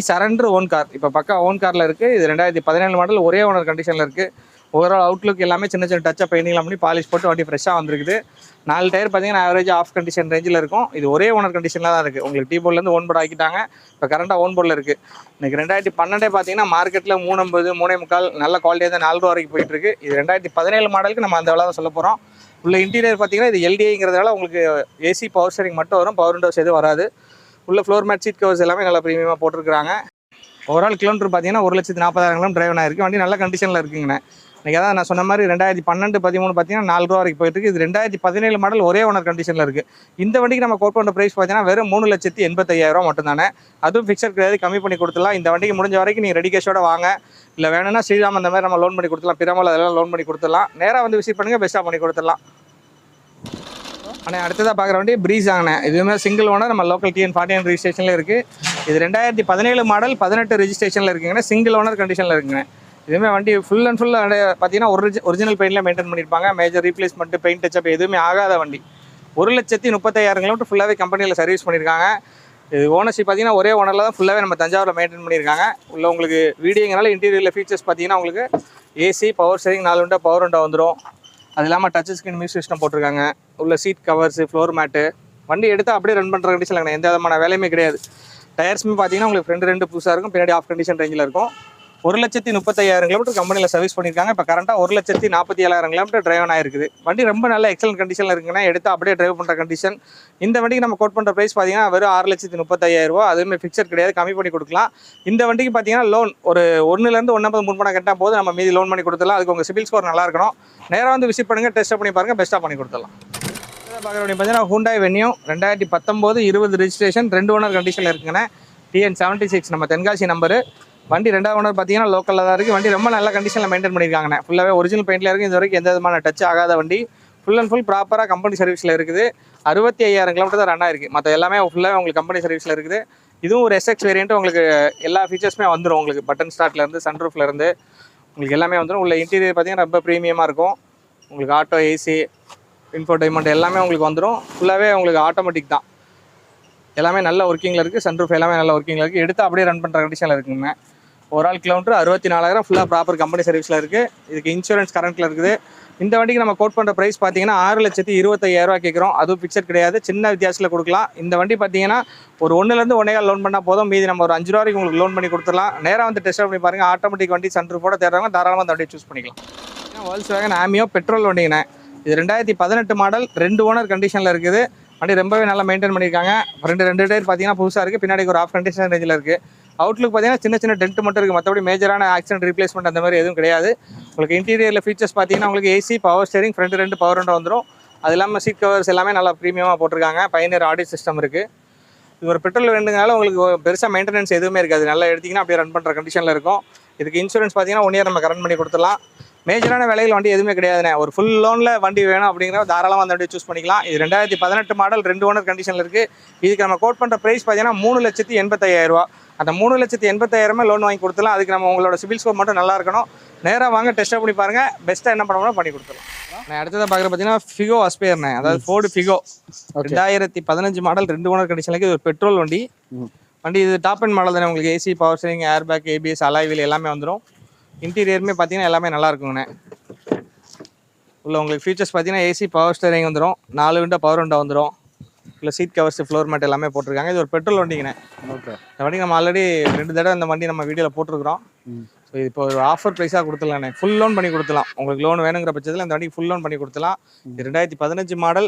Speaker 2: சரண்டர் ஓன் கார், இப்போ பக்கா ஓன் காரில் இருக்குது. இது 2017 மாடல், ஒரே ஓனர் கண்டிஷனில் இருக்குது. ஓவரால் அவுட்லுக் எல்லாமே சின்ன டச்சப் பெயிண்டிங்லாம் பண்ணி பாலிஷ் போட்டு வண்டி ஃப்ரெஷ்ஷாக வந்துருக்குது. 4 டயர் பார்த்தீங்கன்னா ஆவரேஜ் ஆஃப் கண்டிஷன் ரேஞ்சில் இருக்கும். இது ஒரே ஓனர் கண்டிஷனில் தான் இருக்குது. உங்களுக்கு டீ போர்ட்லேருந்து ஓன் போர்டு ஆக்கிட்டாங்க. இப்போ கரண்ட்டாக ஓன் போர்டில் இருக்குது. இன்றைக்கி 2012 பார்த்தீங்கன்னா மார்க்கெட்டில் 350, 3.25 நல்ல குவாலிட்டியாக தான் 4 ரூபா வரைக்கும் போயிட்டுருக்கு. இது 2017 மாடலுக்கு நம்ம அந்த விலை தான் சொல்ல போகிறோம். உள்ள இன்டீரியர் பார்த்தீங்கன்னா இது LDIங்கிறதுனால உங்களுக்கு ஏசி, பவர் ஸ்டீரிங் மட்டும் வரும், பவர் விண்டோஸ் எதுவும் வராது. உள்ள ஃப்ளோர் மேட், சீட் கவர்ஸ் எல்லாமே நல்லா ப்ரீமியமாக போட்டிருக்காங்க. ஓவரால் கிலோமீட்டர் பார்த்தீங்கன்னா 1,40,000 கிலோமீட்டர் டிரைவ் ஆயிருக்கு. வண்டி நல்ல கண்டிஷனில் இருக்குங்கண்ணே. இன்றைக்கி அதான் நான் சொன்ன மாதிரி 2012, 13 பார்த்தீங்கன்னா 4 ரூபா வரைக்கும் போயிட்டு இருக்குது. இது 2017 மாடல், ஒரே ஓனர் கண்டிஷனில் இருக்குது. இந்த வண்டிக்கு நம்ம கோட் பண்ணுற ப்ரைஸ் பார்த்தீங்கன்னா வெறும் 3,85,000 மட்டும் தானே. அதுவும் ஃபிக்ஸட் கிடையாது, கம்மி பண்ணி கொடுத்துலாம். இந்த வண்டிக்கு முடிஞ்ச வரைக்கும் நீங்கள் ரெடி கேஷோட வாங்க. இல்லை வேணும்னா ஸ்ரீராம் அந்த மாதிரி நம்ம லோன் பண்ணி கொடுத்துலாம், பிரமல் அதெல்லாம் லோன் பண்ணி கொடுத்துடலாம். நேராக வந்து விசிட் பண்ணுங்கள், பெஸ்ட்டாக பண்ணி கொடுத்துடலாம். ஆனால் அடுத்ததாக பார்க்குற வண்டி ப்ரீஸ் ஆகினே. இதுவுமே சிங்கிள் ஓனர், நம்ம லோக்கல் TN49 ரெஜிஸ்ட்ரேஷனில் இருக்குது. இது 2017 மாடல், 18 ரெஜிஸ்ட்ரேஷனில் இருக்குங்கண்ணே. சிங்கிள் ஓனர் கண்டிஷனில் இருக்குங்க. இதுவுமே வண்டி ஃபுல் அண்ட் ஃபுல் பார்த்தீங்கன்னா ஒரிஜினல் பெயிண்டில் மெயின்டைன் பண்ணியிருப்பாங்க. மேஜர் ரீப்ளேஸ்மெண்ட், பெயிண்ட் டச்சப் எதுவுமே ஆகாத வண்டி. 1,35,000 கிலோமீட்டர் ஃபுல்லாகவே கம்பெனியில் சர்வீஸ் பண்ணியிருக்காங்க. இது ஓனர்ஷிப் பார்த்தீங்கன்னா ஒரே ஓனரில் தான் ஃபுல்லாகவே நம்ம தஞ்சாவூரில் மெயின்டைன் பண்ணியிருக்காங்க. உள்ள உங்களுக்கு வீடியோங்கனால இன்டீரியரில் ஃபீச்சர்ஸ் பார்த்தீங்கன்னா உங்களுக்கு AC, power steering, 4 window power window வந்துடும். அது இல்லாமல் டச் ஸ்க்ரீன் மியூசிக் சிஸ்டம் போட்டிருக்காங்க. உள்ள சீட் கவர்ஸு, ஃப்ளோர் மேட்டு, வண்டி எடுத்து அப்படியே ரன் பண்ணுற கண்டிஷன் இல்லைங்க, எந்த விதமான வேலையுமே கிடையாது. டயர்ஸுமே பார்த்தீங்கன்னா உங்களுக்கு ஃப்ரண்ட் 2 புதுசாக இருக்கும், பின்னாடி ஆஃப் கண்டிஷன் ரேஞ்சில் இருக்கும். 1,35,000 கிலோமீட்டர் கம்பெனியில் சர்வீஸ் பண்ணியிருக்காங்க. இப்போ கரண்ட்டாக 1,47,000 கிலோமீட்டர் டிரைவ் ஆகிருக்குது. வண்டி ரொம்ப நல்ல எக்ஸலன்ட் கண்டிஷனில் இருக்குங்கன்னா எடுத்து அப்படியே டிரைவ் பண்ணுற கண்டிஷன். இந்த வண்டிக்கு நம்ம கோட் பண்ணுற ப்ரைஸ் பார்த்தீங்கன்னா வெறும் 6,35,000 ரூபா. அதுவுமே ஃபிக்சர் கிடையாது, கம்மி பண்ணி கொடுக்கலாம். இந்த வண்டிக்கு பார்த்தீங்கன்னா லோன் ஒரு 1லேருந்து 1.50 முன் பணம் கட்டால் போது நம்ம மீதி லோன் பண்ணி கொடுத்துடலாம். அதுக்கு உங்கள் சிபில் ஸ்கோர் நல்லா இருக்கணும். நேராக வந்து விசிட் பண்ணுங்கள், டெஸ்ட் பண்ணி பாருங்கள், பெஸ்ட்டாக பண்ணி கொடுத்துடலாம். பார்க்குற வண்டி பார்த்தீங்கன்னா ஹூண்டாய் வென்யூ 2019-20 ரெஜிஸ்ட்ரேஷன், 2 ஓனர் கண்டிஷனில் இருக்குங்கண்ணே. TN76 நம்ம தென்காசி நம்பரு. வண்டி 2வது ஓனர் பார்த்தீங்கன்னா லோக்கலில் தான் இருக்குது. வண்டி ரொம்ப நல்ல கண்டிஷனில் மெயின்டைன் பண்ணியிருக்காங்கண்ணே. ஃபுல்லாகவே ஒரிஜினல் பெயிண்டில் இருக்குது. இது வரைக்கும் எந்த விதமான டச் ஆகாத வண்டி. ஃபுல் அண்ட் ஃபுல் ப்ராப்பராக கம்பெனி சர்வீஸில் இருக்குது. 65,000 கிலோமீட்டர் தான் ரன் ஆயிருக்கு. மற்ற எல்லாமே ஃபுல்லாகவே உங்களுக்கு கம்பெனி சர்வீஸில் இருக்குது. இதுவும் ஒரு SX வேரியன்ட்டு. உங்களுக்கு எல்லா ஃபீச்சர்ஸுமே வந்துடும். உங்களுக்கு பட்டன் ஸ்டார்ட்லேருந்து சன்ரூஃப்லேருந்து உங்களுக்கு எல்லாமே வந்துடும். உள்ள இன்டீரியர் பார்த்தீங்கன்னா ரொம்ப ப்ரீமியமாக இருக்கும். உங்களுக்கு ஆட்டோ, ஏசி, இன்ஃபோடைன்மெண்ட் எல்லாமே உங்களுக்கு வந்துடும். ஃபுல்லாகவே உங்களுக்கு ஆட்டோமேட்டிக் தான். எல்லாமே நல்ல ஒர்க்கிங்கில் இருக்குது. சன்ரூஃப் எல்லாமே நல்ல ஒர்க்கிங்கில் இருக்குது. எடுத்து அப்படியே ரன் பண்ணுற கண்டிஷனில் இருக்குங்க. ஒரு ஆள் கிலோமீட்டர் 64,000 ஃபுல்லாக ப்ராப்பர் கம்பெனி சர்வீஸில் இருக்குது. இதுக்கு இன்சூரன்ஸ் கரண்ட்டில் இருக்குது. இந்த வண்டிக்கு நம்ம கோட் பண்ணுற ப்ரைஸ் பார்த்தீங்கன்னா 6,25,000 ரூபா கேட்குறோம். அதுவும் ஃபிக்சட் கிடையாது, சின்ன வித்தியாசத்தில் கொடுக்கலாம். இந்த வண்டி பார்த்தீங்கன்னா ஒரு 1லேருந்து 1.25 லோன் பண்ணால் போதும். மீதி நம்ம ஒரு 5 ரூபா வரைக்கும் உங்களுக்கு லோன் பண்ணி கொடுத்துடலாம். நேராக வந்து டெஸ்ட் பண்ணி பாருங்கள். ஆட்டோமேட்டிக் வண்டி சன்ரூஃபோட தேடுறவங்க தாராளமாக அந்த வண்டியை சூஸ் பண்ணிக்கலாம். Volkswagen ஆமியோ பெட்ரோல் வண்டிங்கண்ணே. இது 2018 மாடல், 2 ஓனர் கண்டிஷனில் இருக்குது. வண்டி ரொம்பவே நல்லா மெயின்டைன் பண்ணியிருக்காங்க. ரெண்டு டயர் பார்த்தீங்கன்னா புதுசாக இருக்குது. பின்னாடி ஒரு ஆஃப் கண்டிஷன் ரேஞ்சில் இருக்குது. அவுட்லுக் பார்த்தீங்கன்னா சின்ன சின்ன டென்ட் மட்டும் இருக்குது. மற்றபடி மேஜரான ஆக்சிடென்ட் ரீப்ளேஸ்மெண்ட் அந்த மாதிரி எதுவும் கிடையாது. உங்களுக்கு இன்டீரியரில் ஃபீச்சர்ஸ் பார்த்தீங்கன்னா உங்களுக்கு AC, power steering, front 2 power window வந்துடும். அது இல்லாமல் சீட் கவர்ஸ் எல்லாமே நல்லா ப்ரீமியமாக போட்டிருக்காங்க. பயனர் ஆடியோ சிஸ்டம் இருக்குது. இது ஒரு பெட்ரோல் வேண்டுங்கனால உங்களுக்கு பெருசாக மெயின்டெனன்ஸ் எதுவுமே இருக்காது. நல்லா எடுத்திங்கன்னா அப்படியே ரன் பண்ணுற கண்டிஷனில் இருக்கும். இதுக்கு இன்சூரன்ஸ் பார்த்தீங்கன்னா 1 இயர் நம்ம கரண்ட் பண்ணி கொடுத்துடலாம். மேஜரான விலையில் வண்டி எதுவுமே கிடையாதுண்ணே. ஒரு ஃபுல் லோனில் வண்டி வேணும் அப்படிங்கிற தாராளமாக அந்த வண்டியை சூஸ் பண்ணிக்கலாம். இது 2018 மாடல், 2 ஓனர் கண்டிஷனில் இருக்குது. இதுக்கு நம்ம கோட் பண்ணுற ப்ரைஸ் பார்த்தீங்கன்னா 3,85,000 ரூபா. அந்த 3,85,000 லோன் வாங்கி கொடுத்துலாம். அதுக்கு நம்ம உங்களோட சிபில் ஸ்கோர் மட்டும் நல்லா இருக்கணும். நேராக வாங்க, டெஸ்ட் பண்ணி பாருங்கள், பெஸ்ட்டாக என்ன பண்ணணும் பண்ணி கொடுத்துலாம். நான் அடுத்ததாக பார்க்குற பார்த்தீங்கன்னா ஃபிகோ அஸ்பயர்ண்ணே, அதாவது ஃபோர்டு ஃபிகோ 2015 மாடல், 2 ஓனர் கண்டிஷனுக்கு. இது ஒரு பெட்ரோல் வண்டி. வண்டி இது டாப் அண்ட் மாடல் தானே. உங்களுக்கு AC, power steering, air bag, ABS, alloy wheel எல்லாமே வந்துடும். இன்டீரியருமே பார்த்தீங்கன்னா எல்லாமே நல்லா இருக்குங்கண்ணே. உள்ள உங்களுக்கு ஃபீச்சர்ஸ் பார்த்தீங்கன்னா ஏசி, பவர் ஸ்டீரிங் வந்துடும். 4 விண்டோ பவர் விண்டோ வந்துடும். இல்லை சீட் கவர்ஸ், ஃப்ளோர் மேட் எல்லாமே போட்டிருக்காங்க. இது ஒரு பெட்ரோல் வண்டிங்கண்ணே. ஓகே, இந்த வண்டி நம்ம ஆல்ரெடி 2 தடவை இந்த வண்டி நம்ம வீடியோவில் போட்டிருக்கிறோம். ஸோ இது இப்போ ஒரு ஆஃபர் ப்ரைஸாக கொடுத்துடலாண்ணே. ஃபுல் லோன் பண்ணி கொடுத்துலாம். உங்களுக்கு லோன் வேணுங்கிற பட்சத்தில் இந்த வண்டிக்கு ஃபுல் லோன் பண்ணி கொடுத்துலாம். இது 2015 மாடல்,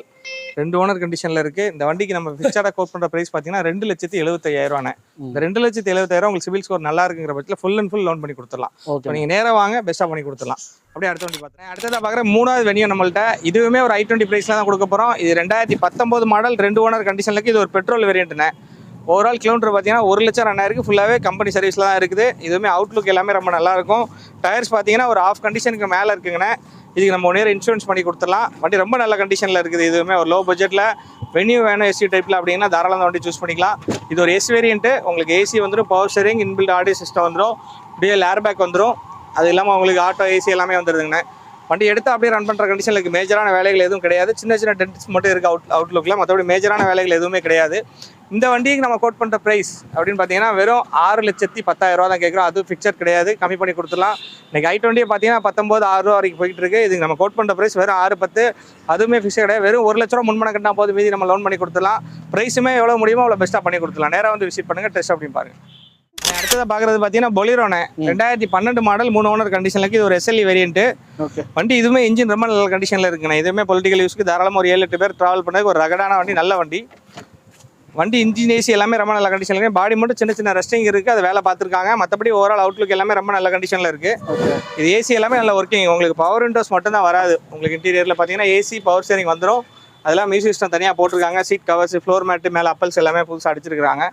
Speaker 2: 2 ஓனர் கண்டிஷனில் இருக்குது. இந்த வண்டிக்கு நம்ம ஃபிக்ஸடாக கோட் பண்ணுற ப்ரைஸ் பார்த்தீங்கன்னா 2,75,000 ரூபாண்ணே. இந்த 2,70,000 உங்களுக்கு சிபில் ஸ்கோர் நல்லா இருக்குங்கிற பட்சத்தில் ஃபுல் அண்ட் ஃபுல் லோன் பண்ணி கொடுத்துடலாம். ஸோ நீங்கள் நேராக வாங்க, பெஸ்ட்டாக பண்ணி கொடுத்துடலாம். அப்படியே அடுத்த வண்டி பார்த்தேன். அடுத்ததாக பார்க்குற 3வது வென்யூ நம்மள்ட்ட. இதுவுமே ஒரு i20 ப்ரைஸில் தான் கொடுக்க போகிறோம். இது 2019 மாடல், 2 ஓனர் கண்டிஷனில் இருக்குது. இது ஒரு பெட்ரோல் வேரியண்ட்டுண்ணே. ஓவரால் கிலோமீட்டர் பார்த்தீங்கன்னா 1,00,000 ரன் ஆயிருக்கு. ஃபுல்லாகவே கம்பெனி சர்வீஸில் தான் இருக்குது. இதுவுமே அவுட்லுக் எல்லாமே ரொம்ப நல்லாயிருக்கும். டயர்ஸ் பார்த்தீங்கன்னா ஒரு ஆஃப் கண்டிஷனுக்கு மேலே இருக்குங்கண்ணே. இதுக்கு நம்ம 1 இயர் இன்சூரன்ஸ் பண்ணி கொடுத்துடலாம். வண்டி ரொம்ப நல்ல கண்டிஷனில் இருக்குது. இதுவுமே ஒரு லோ பட்ஜெட்டில் வென்யூ வேணும் SUV டைப்பில் அப்படின்னா தாராளமாக வண்டி சூஸ் பண்ணிக்கலாம். இது ஒரு S வேரியன்ட்டு. உங்களுக்கு ஏசி வந்துடும், power steering, inbuilt audio system வந்துடும், டிஎல் ஏர் பேக் வந்துடும். அது இல்லாமல் உங்களுக்கு ஆட்டோ, ஏசி எல்லாமே வந்துடுதுங்கண்ணே. வண்டி எடுத்து அப்படியே ரன் பண்ணுற கண்டிஷனில் இருக்குது. மேஜரான வேலைகள் எதுவும் கிடையாது. சின்ன சின்ன டென்ட்ஸ் மட்டும் இருக்குது அவுட்லுக்கில். மற்றபடி மேஜரான வேலைகள் எதுவுமே கிடையாது. இந்த வண்டிக்கு நம்ம கோட் பண்ணுற ப்ரைஸ் அப்படின்னு பார்த்தீங்கன்னா வெறும் 6,10,000 ரூபா தான் கேட்குறோம். அதுவும் ஃபிக்சர் கிடையாது, கம்மி பண்ணி கொடுத்துலாம். இன்றைக்கி i20 பார்த்தீங்கன்னா 19,600 ரூபா வரைக்கும் போயிட்டு இருக்குது. இதுக்கு நம்ம கோட் பண்ணுற ப்ரைஸ் வெறும் 6,10,000. அதுவுமே ஃபிக்சர் கிடையாது. வெறும் 1,00,000 ரூபா முன்பணம் கட்டினா போது மீதி நம்ம லோன் பண்ணி கொடுத்துலாம். ப்ரைஸுமே எவ்வளோ முடியுமோ அவ்வளோ பெஸ்ட்டாக பண்ணி கொடுத்துலாம். நேராக வந்து விசிட் பண்ணுங்கள், டெஸ்ட் அப்படின்னு பாருங்கள். அடுத்ததாக பார்க்குறது பார்த்தீங்கன்னா பொலிரோண்ணே. 2012 மாடல், 3 ஓனர் கண்டிஷனில். இது ஒரு SLE வேரியன்ட்டு. வண்டி இதுவுமே இன்ஜின் ரொம்ப நல்ல கண்டிஷனில் இருக்குண்ணே. இதுவுமே பொலிட்டிக்கல் யூஸ்க்கு தாராளமாக ஒரு 7-8 பேர் ட்ராவல் பண்ணதுக்கு ஒரு ரகடான வண்டி, நல்ல வண்டி. வண்டி இன்ஜின், ஏசி எல்லாமே ரொம்ப நல்ல கண்டிஷனில் இருக்குது. பாடி மட்டும் சின்ன சின்ன ரெஸ்டிங் இருக்குது, அது வேலை பார்த்துருக்காங்க. மற்றபடி ஓவரால் அவுட்லுக் எல்லாமே ரொம்ப நல்ல கண்டிஷனில் இருக்குது. இது ஏசி எல்லாமே நல்ல ஒர்க்கிங். உங்களுக்கு பவர் விண்டோஸ் மட்டும் தான் வராது. உங்களுக்கு இன்டீரியரில் பார்த்தீங்கன்னா ஏசி, பவர் ஸ்டீரிங் வந்துடும். அதெல்லாம் மியூசிக் சிஸ்டம் தனியாக போட்டிருக்காங்க. சீட் கவர்ஸ், ஃப்ளோர் மேட்டு, மேலே அப்பல்ஸ் எல்லாமே புதுசாக அடிச்சிருக்காங்க.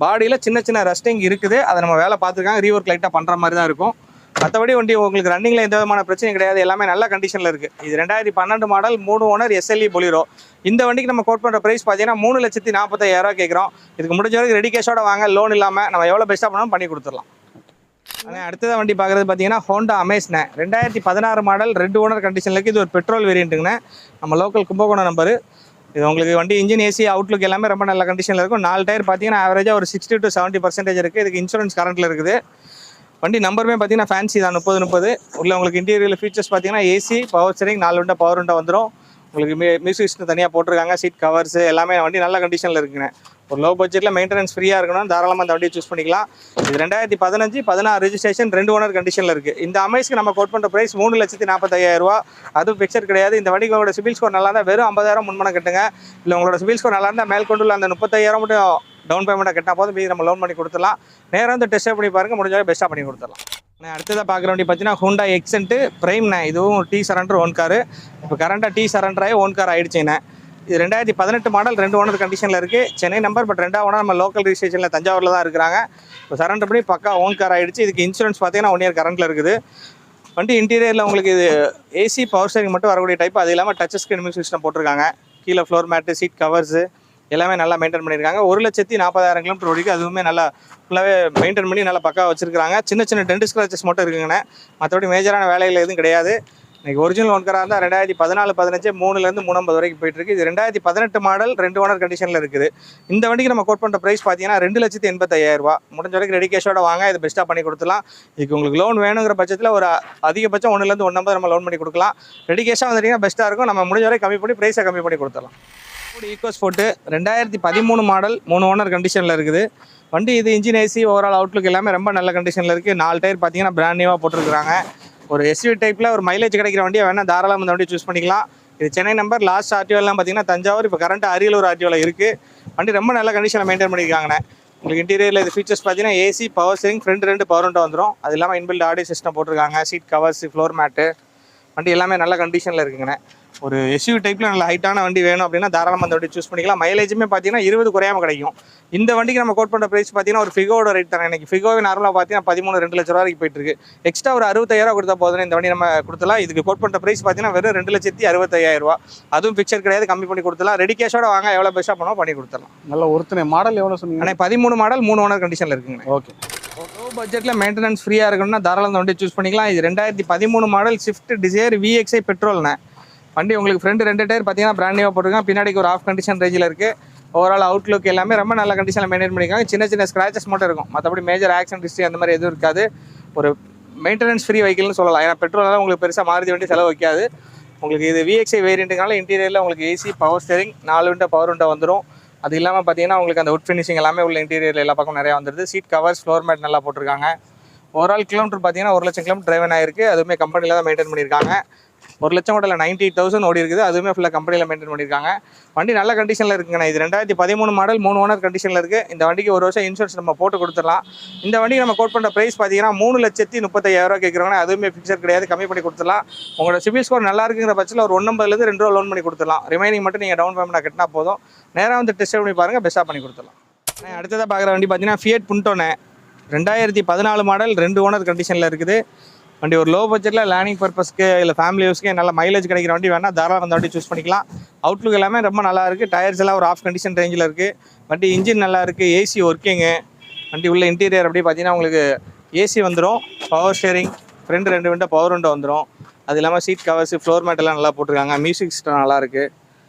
Speaker 2: பாடியில் சின்ன சின்ன ரெஸ்டிங் இருக்குது, அதை நம்ம வேலை பார்த்துருக்காங்க. ரீவொர்க் லைட்டாக பண்ணுற மாதிரி தான் இருக்கும். மற்றபடி வண்டி உங்களுக்கு ரன்னிங்கில் எந்த விதமான பிரச்சனையும் கிடையாது. எல்லாமே நல்ல கண்டிஷனில் இருக்குது. இது 2012 மாடல், 3 ஓனர் SLE பொலிரோ. இந்த வண்டிக்கு நம்ம கோட் பண்ணுற ப்ரைஸ் பார்த்தீங்கன்னா 3,40,000 ரூபா கேட்குறோம். இதுக்கு முடிஞ்ச வரைக்கும் ரெடி கேஷோட வாங்க, லோன் இல்லாமல் நம்ம எவ்வளோ பெஸ்ட்டாக பண்ணாலும் பண்ணி கொடுத்துடலாம். ஆனால் அடுத்ததாக வண்டி பார்க்குறது பார்த்தீங்கன்னா ஹோண்டா அமேஸ்ண்ணே. 2016 மாடல், 2 ஓனர் கண்டிஷனில் இருக்குது. இது ஒரு பெட்ரோல் வேரியண்ட்டுங்கண்ணே. நம்ம லோக்கல் கும்பகோணம் நம்பரு. இது உங்களுக்கு வண்டி இன்ஜின் ஏசி அவுட்லுக் எல்லாமே ரொம்ப நல்ல கண்டிஷனில் இருக்கும். 4 டயர் பார்த்தீங்கன்னா ஆவரேஜாக ஒரு 60 to 70% இருக்குது. இதுக்கு இன்சூரன்ஸ் கரண்ட்டில் இருக்குது. வண்டி நம்பருமே பார்த்தீங்கன்னா ஃபேன்சி தான் 30 உள்ள. உங்களுக்கு இன்டீரியர் ஃபீச்சர்ஸ் பார்த்தீங்கன்னா AC, power steering, 4 window power window வந்துடும். உங்களுக்கு மியூசிக் சிஸ்டம் தனியாக போட்டிருக்காங்க. சீட் கவர்ஸ் எல்லாமே வண்டி நல்ல கண்டிஷனில் இருக்குங்க. ஒரு லோ பட்ஜெட்டில் மெயின்டெனன்ஸ் ஃப்ரீயாக இருக்கணும், தாராளமாக அந்த வண்டியை சூஸ் பண்ணிக்கலாம். இது 2015, 16 ரெஜிஸ்ட்ரேஷன், 2 ஓனர் கண்டிஷனில் இருக்குது. இந்த அமேஸ்க்கு நம்ம கோட் பண்ணுற ப்ரைஸ் 3,45,000. அதுவும் பிக்சர் கிடையாது. இந்த வண்டிக்கு உங்களோட சிபில் ஸ்கோர் நல்லா இருந்தால் வெறும் 50,000 முன்பணம் கட்டுங்க. இல்லை உங்களோட சிபில் ஸ்கோர் நல்லா இருந்தால் மேற்கொண்டு அந்த 35,000 மட்டும் டவுன் பேமெண்ட்டாக கட்டினா போதும், மீதி நம்ம லோன் பண்ணி கொடுத்துடலாம். நேராக வந்து டெஸ்ட் பண்ணி பாருங்கள், முடிஞ்சாலும் பெஸ்ட்டாக பண்ணி கொடுத்துடலாம். அடுத்ததாக பார்க்குற வண்டி பார்த்தீங்கன்னா ஹோண்டா எக்ஸென்ட் பிரைம்ண்ணே. இதுவும் T சரண்டர் ஓன் காரு. இப்போ கரண்ட்டாக T சரண்டர் ஆகி ஓன் கார் ஆகிடுச்சுண்ணே. இது 2018 மாடல், 2 ஓனர் கண்டிஷனில் இருக்குது. சென்னை நம்பர், பட் 2ஆம் ஓனர் நம்ம லோக்கல் ரிஜிஸ்ட்ரேஷனில் தஞ்சாவூரில் தான் இருக்கிறாங்க. இப்போ சரண்டர் பண்ணி பக்கா ஓன் கார் ஆகிடுச்சு. இதுக்கு இன்சூரன்ஸ் பார்த்தீங்கன்னா 1 இயர் கரண்ட்டில் இருக்குது. வண்டி இன்டீரியரில் உங்களுக்கு இது ஏசி, பவர் ஸ்டீரிங் மட்டும் வரக்கூடிய டைப். அது இல்லாமல் டச் ஸ்க்ரீன் மியூசிக் சிஸ்டம் போட்டிருக்காங்க. கீழே ஃப்ளோர் மேட்டு, சீட் கவர்ஸு எல்லாமே நல்லா மெயின்டைன் பண்ணியிருக்காங்க. 1,40,000 கிலோமீட்டர் ஓடிக்கு. அதுவுமே நல்லா ஃபுல்லாகவே மெயின்டைன் பண்ணி நல்லா பக்கா வச்சிருக்காங்க. சின்ன சின்ன டென்ட் ஸ்க்ராச்சஸ் மட்டும் இருக்குங்கண்ணே. மற்றபடி மேஜரான வேலைகள் எதுவும் கிடையாது. இன்றைக்கி ஒரிஜினல் ஓன் காராக இருந்தால் 2014, 15 3லேருந்து 350 வரைக்கும் போயிட்டுருக்கு. இது 2018 மாடல், 2 ஓனர் கண்டிஷனில் இருக்குது. இந்த வண்டிக்கு நம்ம கோட் பண்ணுற ப்ரைஸ் பார்த்தீங்கன்னா 2,85,000. முடிஞ்ச வரைக்கும் ரெடி கேஷோட வாங்க, இது பெஸ்ட்டாக பண்ணி கொடுத்துலாம். இதுக்கு உங்களுக்கு லோன் வேணுங்கிற பட்சத்தில் ஒரு அதிகபட்சம் 1லேருந்து 150 நம்ம லோன் பண்ணி கொடுக்கலாம். ரெடி கேஷாக வந்துட்டிங்கன்னா பெஸ்ட்டாக இருக்கும். நம்ம முடிஞ்ச வரைக்கும் கம்மி பண்ணி ப்ரைஸை கம்மி பண்ணி கொடுத்துடலாம். ஈகோ ஸ்போர்ட்டு 2013 மாடல், 3 ஓனர் கண்டிஷனில் இருக்குது. வண்டி இது இன்ஜின் ஏசி, ஓவரால் அவுட்லுக் எல்லாமே ரொம்ப நல்ல கண்டிஷனில் இருக்குது. 4 டயர் பார்த்தீங்கன்னா பிராண்ட் நியூவாக போட்டிருக்காங்க. ஒரு எஸ்யூவி டைப்பில் ஒரு மைலேஜ் கிடைக்கிற வண்டியை வேணால் தாராளமாக இந்த வண்டி சூஸ் பண்ணிக்கலாம். இது சென்னை நம்பர், லாஸ்ட் ஆர்டிஓலாம் பார்த்தீங்கன்னா தஞ்சாவூர், இப்போ கரண்ட் அரியலூர் ஆர்டிஓவில் இருக்குது. வண்டி ரொம்ப நல்ல கண்டிஷனில் மெயின்டைன் பண்ணியிருக்காங்கண்ணே. உங்களுக்கு இன்டீரியரில் இது ஃபீச்சர்ஸ் பார்த்தீங்கன்னா AC, power steering, front 2 power window வந்துடும். அது இல்லாமல் இன்பில்ட் ஆடியோ சிஸ்டம் போட்டிருக்காங்க. சீட் கவர்ஸ், ஃப்ளோர் மேட்டு, வண்டி எல்லாமே நல்ல கண்டிஷனில் இருக்குங்கண்ணே. ஒரு எஸ்யூவி டைப்பில் நல்ல ஹைட்டான வண்டி வேணும் அப்படின்னா தாராளமாக அந்த வண்டி சூஸ் பண்ணிக்கலாம். மைலேஜுமே பார்த்தீங்கன்னா 20 குறையாமல் கிடைக்கும். இந்த வண்டிக்கு நம்ம கோட் பண்ணுற ப்ரைஸ் பார்த்தீங்கன்னா ஒரு ஃபிகோட ரேட் தானே. எனக்கு ஃபிகோவே நார்மலாக பார்த்தீங்கன்னா 13-2 லட்ச ரூபாய்க்கு போயிட்டு இருக்கு. எக்ஸ்ட்ரா ஒரு 65,000 கொடுத்தா போதும் இந்த வண்டி நம்ம கொடுத்தலாம். இதுக்கு கோட் பண்ணுற ப்ரைஸ் பார்த்தீங்கன்னா வெறும் 2,65,000. அதுவும் பிக்சர் கிடையாது, கம்மி பண்ணி கொடுத்துலாம். ரெடி கேஷோட வாங்க, எவ்வளோ பெஸ்ட்டாக பண்ணுவோம் பண்ணி கொடுத்துடலாம்.
Speaker 1: நல்ல ஒருத்தனை மாடல் எவ்வளோ சொன்னீங்க?
Speaker 2: ஆனால் 13 மாடல், 3 ஓனர் கண்டிஷனில் இருக்குங்க.
Speaker 1: ஓகே.
Speaker 2: லோ பட்ஜெட்டில் மெயின்டெனன்ஸ் ஃப்ரீயாக இருக்கணும்னா தாராளம் வண்டி சூஸ் பண்ணிக்கலாம். இது 2013 மாடல் ஸ்விஃப்ட் டிசைர் VXI பெட்ரோல்ண்ணே. வண்டி உங்களுக்கு ஃப்ரண்ட் 2 டயர் பார்த்தீங்கன்னா பிராண்ட் நியூவாக போட்டிருக்காங்க. பின்னாடிக்கு ஒரு ஆஃப் கண்டிஷன் ரேஞ்சில் இருக்குது. ஓவரால் அவுட்லுக் எல்லாமே ரொம்ப நல்ல கண்டிஷனில் மெயின்டைன் பண்ணியிருக்காங்க. சின்ன சின்ன ஸ்க்ராச்சஸ் மட்டும் இருக்கும், மற்றபடி மேஜர் ஆக்சிடென்ட் ஹிஸ்ட்ரி அந்த மாதிரி எதுவும் இருக்காது. ஒரு மெயின்டெனன்ஸ் ஃப்ரீ வெஹிக்கிள்னு சொல்லலாம். ஏன்னா பெட்ரோல் உங்களுக்கு பெருசாக மாறுதி வண்டி செலவு வைக்காது. உங்களுக்கு இது VXI வேரியண்ட்டுனால இன்டீரியரில் உங்களுக்கு AC, power steering, 4 window power window வந்துடும். அது இல்லாமல் பார்த்தீங்கன்னா உங்களுக்கு அந்த உட் ஃபினிஷிங் எல்லாமே உள்ள இன்டீரியரில் எல்லா பக்கம் நிறையா வந்துடுது. சீட் கவர்ஸ், ஃப்ளோர் மேட் நல்லா போட்டிருக்காங்க. ஓவரால் கிலோமீட்டர் பார்த்தீங்கன்னா 1,00,000 கிலோமீட்டர் டிரைவன் ஆயிருக்கு. அதுவுமே கம்பெனியில் தான் மெயின்டைன் பண்ணியிருக்காங்க. 1,00,000 கூட இல்லை, 98,000 ஓடி இருக்குது. அதுவுமே ஃபுல்லாக கம்பெனியில் மெயின்டைன் பண்ணியிருக்காங்க. வண்டி நல்ல கண்டிஷனில் இருக்குங்கண்ணா. இது 2013 மாடல், 3 ஓனர் கண்டிஷனில் இருக்குது. இந்த வண்டிக்கு 1 வருஷம் இன்சூரன்ஸ் நம்ம போட்டு கொடுத்துடலாம். இந்த வண்டி நம்ம கோட் பண்ணுற ப்ரைஸ் பார்த்தீங்கன்னா 3,35,000 கேட்குறாங்கன்னா அதுவுமே ஃபிக்சர் கிடையாது, கம்மி பண்ணி கொடுத்துடலாம். உங்களோட சிபில் ஸ்கோர் நல்லா இருக்குங்கிற பட்சத்தில் ஒரு 1,50,000 2 ரூபா லோன் பண்ணி கொடுத்துடலாம். ரிமைனிங் மட்டும் நீங்கள் டவுன் பேமெண்ட்டாக கட்டினா போதும். நேராக வந்து டெஸ்ட் பண்ணி பாருங்கள், பெஸ்ட்டாக பண்ணி கொடுத்துடலாம். அடுத்ததாக பார்க்குற வண்டி பார்த்தீங்கன்னா ஃபியட் புண்டோனே 2014 மாடல், 2 ஓனர் கண்டிஷனில் இருக்குது. வண்டி ஒரு லோ பட்ஜெட்டில் லேர்னிங் பர்பஸ்க்கு இல்லை ஃபேமிலி யூஸ்க்கு நல்ல மைலேஜ் கிடைக்கிற வண்டி வேணால் தாராளம் அந்த வண்டி சூஸ் பண்ணிக்கலாம். அவுட்லுக் எல்லாமே ரொம்ப நல்லா இருக்குது. டயர்ஸ் எல்லாம் ஒரு ஆஃப் கண்டிஷன் ரேஞ்சில் இருக்குது. வண்டி இன்ஜின் நல்லா இருக்குது, ஏசி ஒர்க்கிங்கு. வண்டி உள்ள இன்டீரியர் அப்படி பார்த்தீங்கன்னா உங்களுக்கு ஏசி வந்துடும், power steering, front 2 window power window வந்துடும். அது இல்லாமல் சீட் கவர்ஸ், ஃப்ளோர் மேட் எல்லாம் நல்லா போட்டிருக்காங்க. மியூசிக் சிஸ்டம் நல்லா இருக்குது.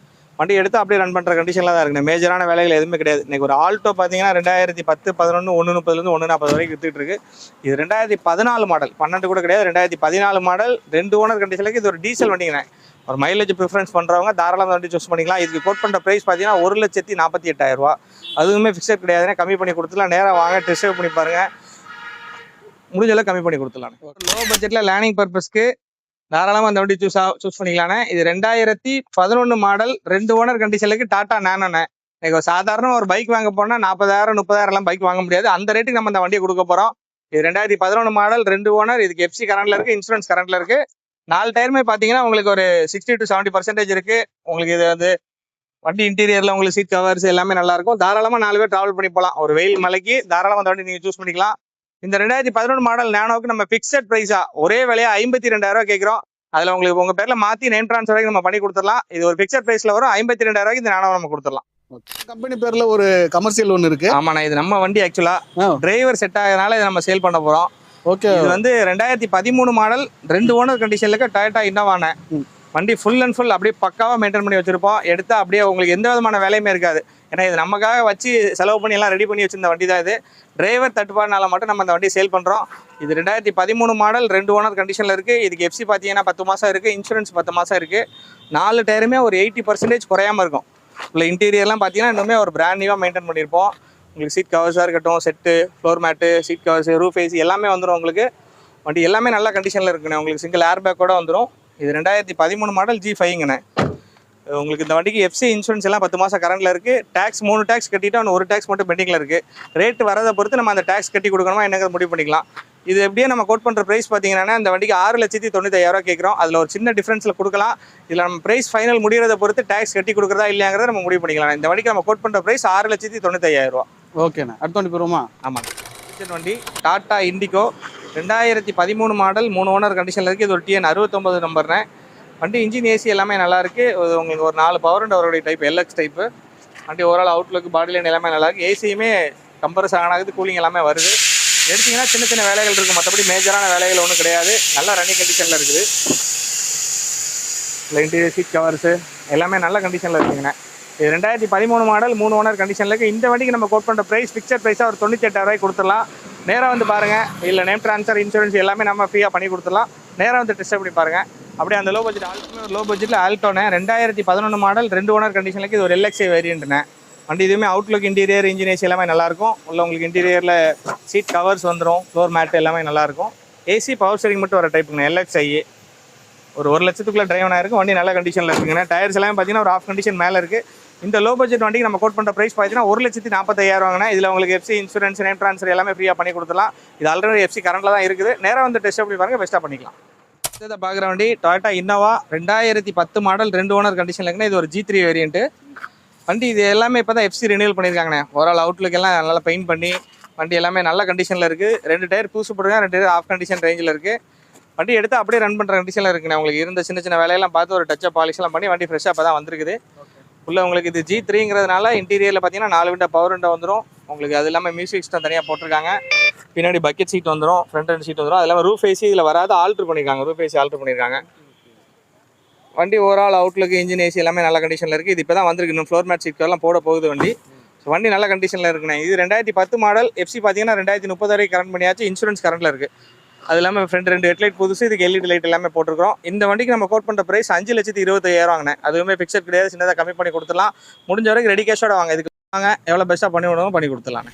Speaker 2: வண்டி எடுத்து அப்படியே ரன் பண்ணுற கண்டிஷனில் தான் இருக்குது. மேஜரான வேலைகள் எதுவுமே கிடையாது. இன்றைக்கி ஒரு ஆல்டோ பார்த்தீங்கன்னா 2010, 11, 130 140 வரைக்கும் விற்றுட்டு இருக்கு. இது 2014 மாடல், 12 கூட கிடையாது, 2014 மாடல், 2 ஓனர் கண்டிஷனுக்கு. இது ஒரு டீசல் வண்டிங்க. ஒரு மைலேஜ் ப்ரிஃபரன்ஸ் பண்ணுறவங்க தாராளமாக வண்டி சூஸ் பண்ணிக்கலாம். இதுக்கு கோட் பண்ணுற ப்ரைஸ் பார்த்தீங்கன்னா 1,48,000. அதுவுமே ஃபிக்ஸட் கிடையாதுன்னா கம்மி பண்ணி கொடுத்துலாம். நேராக வாங்க, டெஸ்ட் ட்ரைவ் பண்ணி பாருங்கள், முடிஞ்சளவு கம்மி பண்ணி கொடுத்துலாம். லோ பட்ஜெட்டில் லேர்னிங் பர்பஸ்க்கு தாராளமாக அந்த வண்டி சூஸ் பண்ணிக்கலாண்ணே. இது 2011 மாடல், 2 ஓனர் கண்டிஷனுக்கு டாடா நானோண்ணே. எனக்கு சாதாரண ஒரு பைக் வாங்க போனால் 40,000 30,000 பைக் வாங்க முடியாது. அந்த ரேட்டுக்கு நம்ம இந்த வண்டியை கொடுக்க போகிறோம். இது 2011 மாடல், 2 ஓனர். இதுக்கு FC கரண்ட்டில் இருக்குது, இன்சூரன்ஸ் கரண்ட்டில் இருக்குது. 4 டயருமே பார்த்தீங்கன்னா உங்களுக்கு ஒரு 60 to 70% இருக்குது. உங்களுக்கு இது வந்து வண்டி இன்டீரியரில் உங்களுக்கு சீட் கவர்ஸ் எல்லாமே நல்லாயிருக்கும். தாராளமாக 4 பேர் ட்ராவல் பண்ணி போகலாம். ஒரு வெயில் மலைக்கு தாராளமாக அந்த வண்டி நீங்கள் சூஸ் பண்ணிக்கலாம். இந்த 2011 மாடல் நானோக்கு நம்ம ஃபிக்ஸட் ப்ரைஸா ஒரே விலையா 52,000 கேட்குறோம். அதில் உங்களுக்கு உங்கள் பேரில் மாற்றி நேம் ட்ரான்ஸ்ஃபர் வரைக்கும் நம்ம பண்ணி கொடுத்துடலாம். இது ஒரு ஃபிக்ஸட் ப்ரைஸில் வரும். 52,000 இந்த நானோ நம்ம கொடுத்துடலாம்.
Speaker 1: கம்பெனி பேரில் ஒரு கமர்ஷியல் ஒன்று இருக்குது.
Speaker 2: ஆமாண்ணா, இது நம்ம வண்டி. ஆக்சுவலாக டிரைவர் செட் ஆகிறதுனால இதை நம்ம சேல் பண்ண போகிறோம்.
Speaker 1: ஓகே.
Speaker 2: இது வந்து 2013 மாடல், 2 ஓனர் கண்டிஷனில் இருக்க டொயோட்டா இன்னோவாண்ணே. வண்டி ஃபுல் அண்ட் ஃபுல் அப்படியே பக்காவாக மெயின்டைன் பண்ணி வச்சிருப்போம். எடுத்து அப்படியே உங்களுக்கு எந்த விதமான வேலையுமே இருக்காது. ஏன்னா இது நமக்காக வச்சு செலவு பண்ணி எல்லாம் ரெடி பண்ணி வச்சிருந்த வண்டி தான் இது. டிரைவர் தட்டுப்பாடுனால மட்டும் நம்ம அந்த வண்டி சேல் பண்ணுறோம். இது 2013 மாடல், 2 ஓனர் கண்டிஷனில் இருக்குது. இதுக்கு எஃப்சி பார்த்தீங்கன்னா 10 மாதம் இருக்குது, இன்சூரன்ஸ் 10 மாதம் இருக்குது. 4 டயருமே ஒரு 80% குறையாமல் இருக்கும். இல்லை இன்டீரியர்லாம் பார்த்தீங்கன்னா இன்னுமே ஒரு பிராண்ட் நியூவாக மெயின்டைன் பண்ணியிருப்போம். உங்களுக்கு சீட் கவர்ஸாக இருக்கட்டும், set, floor mat, seat covers, roof AC எல்லாமே வந்துடும். உங்களுக்கு வண்டி எல்லாமே நல்ல கண்டிஷனில் இருக்குண்ணே. உங்களுக்கு சிங்கிள் ஏர் பேக்கோட வந்துடும். இது 2013 மாடல் G5ங்கண்ணே. உங்களுக்கு இந்த வண்டிக்கு எஃப்சி இன்சூரன்ஸ் எல்லாம் 10 மாதம் கரண்டில் இருக்குது. டேக்ஸ் 3 டேக்ஸ் கட்டிட்டு அவன் 1 டேக்ஸ் மட்டும் பெண்டிங்கில் இருக்குது. ரேட் வரதை பொறுத்து நம்ம அந்த டேக்ஸ் கட்டி கொடுக்கணுமா என்னங்கிறது முடிவு பண்ணிக்கலாம். இது எப்படியே நம்ம கோட் பண்ணுற ப்ரைஸ் பார்த்தீங்கன்னா இந்த வண்டிக்கு 6,95,000 கேட்குறோம். அதில் ஒரு சின்ன டிஃப்ரென்ஸில் கொடுக்கலாம். இதில் நம்ம ப்ரைஸ் ஃபைனல் முடிகிறத பொறுத்து டேக்ஸ் கட்டி கொடுக்குறதா இல்லையாங்கிறத நம்ம முடிவு பண்ணிக்கலாம். இந்த வண்டிக்கு நம்ம கோட் பண்ணுற ப்ரைஸ் 6,95,000.
Speaker 1: ஓகேண்ணா, அடுத்த வண்டி போயிருமா?
Speaker 2: ஆமாம், வண்டி டாடா இண்டிகோ 2013 மாடல், 3 ஓனர் கண்டிஷனில் இருக்குது. இது ஒரு TN 69 நம்பர்னே. வண்டி இன்ஜின் ஏசி எல்லாமே நல்லாயிருக்கு. உங்களுக்கு ஒரு 4 பவர் அண்ட் அவருடைய டைப் எல்எக்ஸ் டைப்பு. வண்டி ஓவரால் அவுட்லுக், பாடி லைன் எல்லாமே நல்லாயிருக்கு. ஏசியுமே கம்ப்ரஸ் ஆனாகுது, கூலிங் எல்லாமே வருது. எடுத்திங்கன்னா சின்ன சின்ன வேலைகள் இருக்குது, மற்றபடி மேஜரான வேலைகள் ஒன்றும் கிடையாது. நல்லா ரன்னிங் கண்டிஷனில் இருக்குது. இல்லை இன்டீரியர் சீட் கவர்ஸு எல்லாமே நல்ல கண்டிஷனில் இருக்குங்கண்ணே. இது 2013 மாடல், 3 ஓனர் கண்டிஷனில் இருக்குது. இந்த வண்டிக்கு நம்ம கோட் பண்ணுற ப்ரைஸ் ஃபிக்ஸட் ப்ரைஸாக ஒரு 98,000 கொடுத்துடலாம். நேராக வந்து பாருங்கள். இல்லை நேம் ட்ரான்ஸ்ஃபர், இன்சூரன்ஸ் எல்லாமே நம்ம ஃப்ரீயாக பண்ணி கொடுத்துடலாம். நேராக வந்து டெஸ்ட் பண்ணி பாருங்கள். அப்படியே அந்த லோ பட்ஜெட்டில் ஆல்டோனே 2011 மாடல், 2 ஓனர் கண்டிஷனுக்கு இது ஒரு LXI வேரியண்ட்னே. வண்டி இதுவுமே அவுட்லுக், இன்டீரியர், இன்ஜின் ஏசி எல்லாமே நல்லாயிருக்கும். உள்ள உங்களுக்கு இன்டீரியரில் சீட் கவர்ஸ் வந்துடும், ஃப்ளோர் மேட் எல்லாமே நல்லாயிருக்கும். ஏசி பவர் ஸ்டீரிங் மட்டும் வர டைப்புங்கண்ணே. LXI ஒரு 1 லட்சத்துக்குள்ளே டிரைவ் ஆகிருக்கும். வண்டி நல்ல கண்டிஷனில் இருக்குங்கண்ணே. டயர்ஸ் எல்லாமே பார்த்தீங்கன்னா ஒரு ஆஃப் கண்டிஷன் மேலே இருக்குது. இந்த லோ பட்ஜெட் வண்டிக்கு நம்ம கோட் பண்ணுற ப்ரைஸ் பார்த்தீங்கன்னா 1,45,000 வாங்கினா இதில் உங்களுக்கு எஃப்சி இன்சூரன்ஸ், நேம் ட்ரான்ஸ்ஃபர் எல்லாமே ஃப்ரீயாக பண்ணி கொடுத்துலாம். இது ஆல்ரெடி எஃப்சி கரண்டில் தான் இருக்குது. நேராக வந்து டெஸ்ட் பண்ணி பாருங்கள், பெஸ்ட்டாக பண்ணிக்கலாம். இதை பார்க்குற வண்டி டொயோட்டா இன்னோவா 2010 மாடல், 2 ஓனர் கண்டிஷனில் இருக்குன்னா இது ஒரு G3 வேரியண்ட்டு வண்டி. இது எல்லாமே இப்போ தான் எஃப்சி ரினியூவல் பண்ணியிருக்காங்கண்ணே. ஓவரால் அவுட்லுக் எல்லாம் நல்லா பெயிண்ட் பண்ணி வண்டி எல்லாமே நல்ல கண்டிஷனில் இருக்குது. 2 டயர் புதுசு போட்டுருக்காங்க, 2 டயர் ஆஃப் கண்டிஷன் ரேஞ்சில் இருக்குது. வண்டி எடுத்து அப்படியே ரன் பண்ணுற கண்டிஷனில் இருக்குண்ணே. உங்களுக்கு இருந்த சின்ன சின்ன வேலையெல்லாம் பார்த்து ஒரு டச்சப் பாலிஷ்லாம் பண்ணி வண்டி ஃப்ரெஷ்ஷாக இப்போ தான் வந்திருக்குது. உள்ள உங்களுக்கு இது G3ங்கிறதுனால இன்டீரியரில் பார்த்தீங்கன்னா 4 விண்டோ பவர் விண்டோ வந்துடும். உங்களுக்கு அது இல்லாமல் மியூசிக் சிஸ்டம் தனியாக போட்டிருக்காங்க. பின்னாடி பக்கெட் சீட் வந்துடும், ஃப்ரண்ட் அண்ட் சீட் வந்துடும். அது இல்லாமல் ரூஃப் ஏசி இதில் வராது, ஆல்ட்ரு பண்ணியிருக்காங்க. ரூஃப் ஏசி ஆல்ட்ரு பண்ணியிருக்காங்க. வண்டி ஓவரால் அவுட்லுக், இன்ஜின் ஏசி எல்லாமே நல்ல கண்டிஷனில் இருக்குது. இது இப்போ தான் வந்திருக்கு. இன்னும் ஃப்ளோர் மேட் சீட் எல்லாம் போட போகுது வண்டி. ஸோ வண்டி நல்ல கண்டிஷனில் இருக்குண்ணே. இது 2010 மாடல். எஃப்சி பார்த்தீங்கன்னா 2030 வரைக்கும் கரண்ட் பண்ணியாச்சு. இன்சூரன்ஸ் கரண்டில் இருக்குது. அது இல்லாமல் ஃப்ரண்ட் 2 ஹெட்லைட் புதுசு, இதுக்கு LED லைட் எல்லாமே போட்டிருக்கிறோம். இந்த வண்டிக்கு நம்ம கோட் பண்ணுற ப்ரைஸ் 5,25,000 வாங்கினே. அதுவுமே ஃபிக்ஸட் கிடையாது, சின்னதாக கம்மி பண்ணி கொடுத்துலாம். முடிஞ்ச வரைக்கும் ரெடி கேஷோட வாங்க. இதுக்கு வாங்க, எவ்வளோ பெஸ்ட்டாக பண்ணி விடுவோம் பண்ணி கொடுத்துலாண்ணே.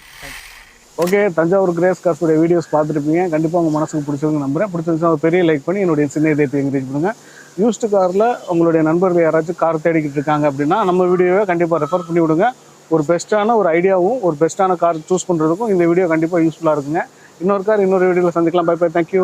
Speaker 1: ஓகே, தஞ்சாவூர் கிரேஸ் கார்ஸோட வீடியோஸ் பார்த்துருப்பீங்க. கண்டிப்பாக உங்கள் மனசுக்கு பிடிச்சவங்க நம்புறேன். பிடிச்சிருந்துச்சுன்னா ஒரு பெரிய லைக் பண்ணி என்னுடைய சின்ன இதயத்தை என்கரேஜ் பண்ணுங்கள். யூஸ்டு காரில் உங்களுடைய நண்பர்கள் யாராச்சும் கார் தேடிக்கிட்டு இருக்காங்க அப்படின்னா நம்ம வீடியோவை கண்டிப்பாக ரெஃபர் பண்ணி விடுங்க. ஒரு பெஸ்ட்டான ஒரு ஐடியாவும் ஒரு பெஸ்ட்டான கார் சூஸ் பண்ணுறதுக்கும் இந்த வீடியோ கண்டிப்பாக யூஸ்ஃபுல்லாக இருக்குங்க. இன்னொரு வீடியோவில் சந்திக்கலாம். Bye bye, thank you.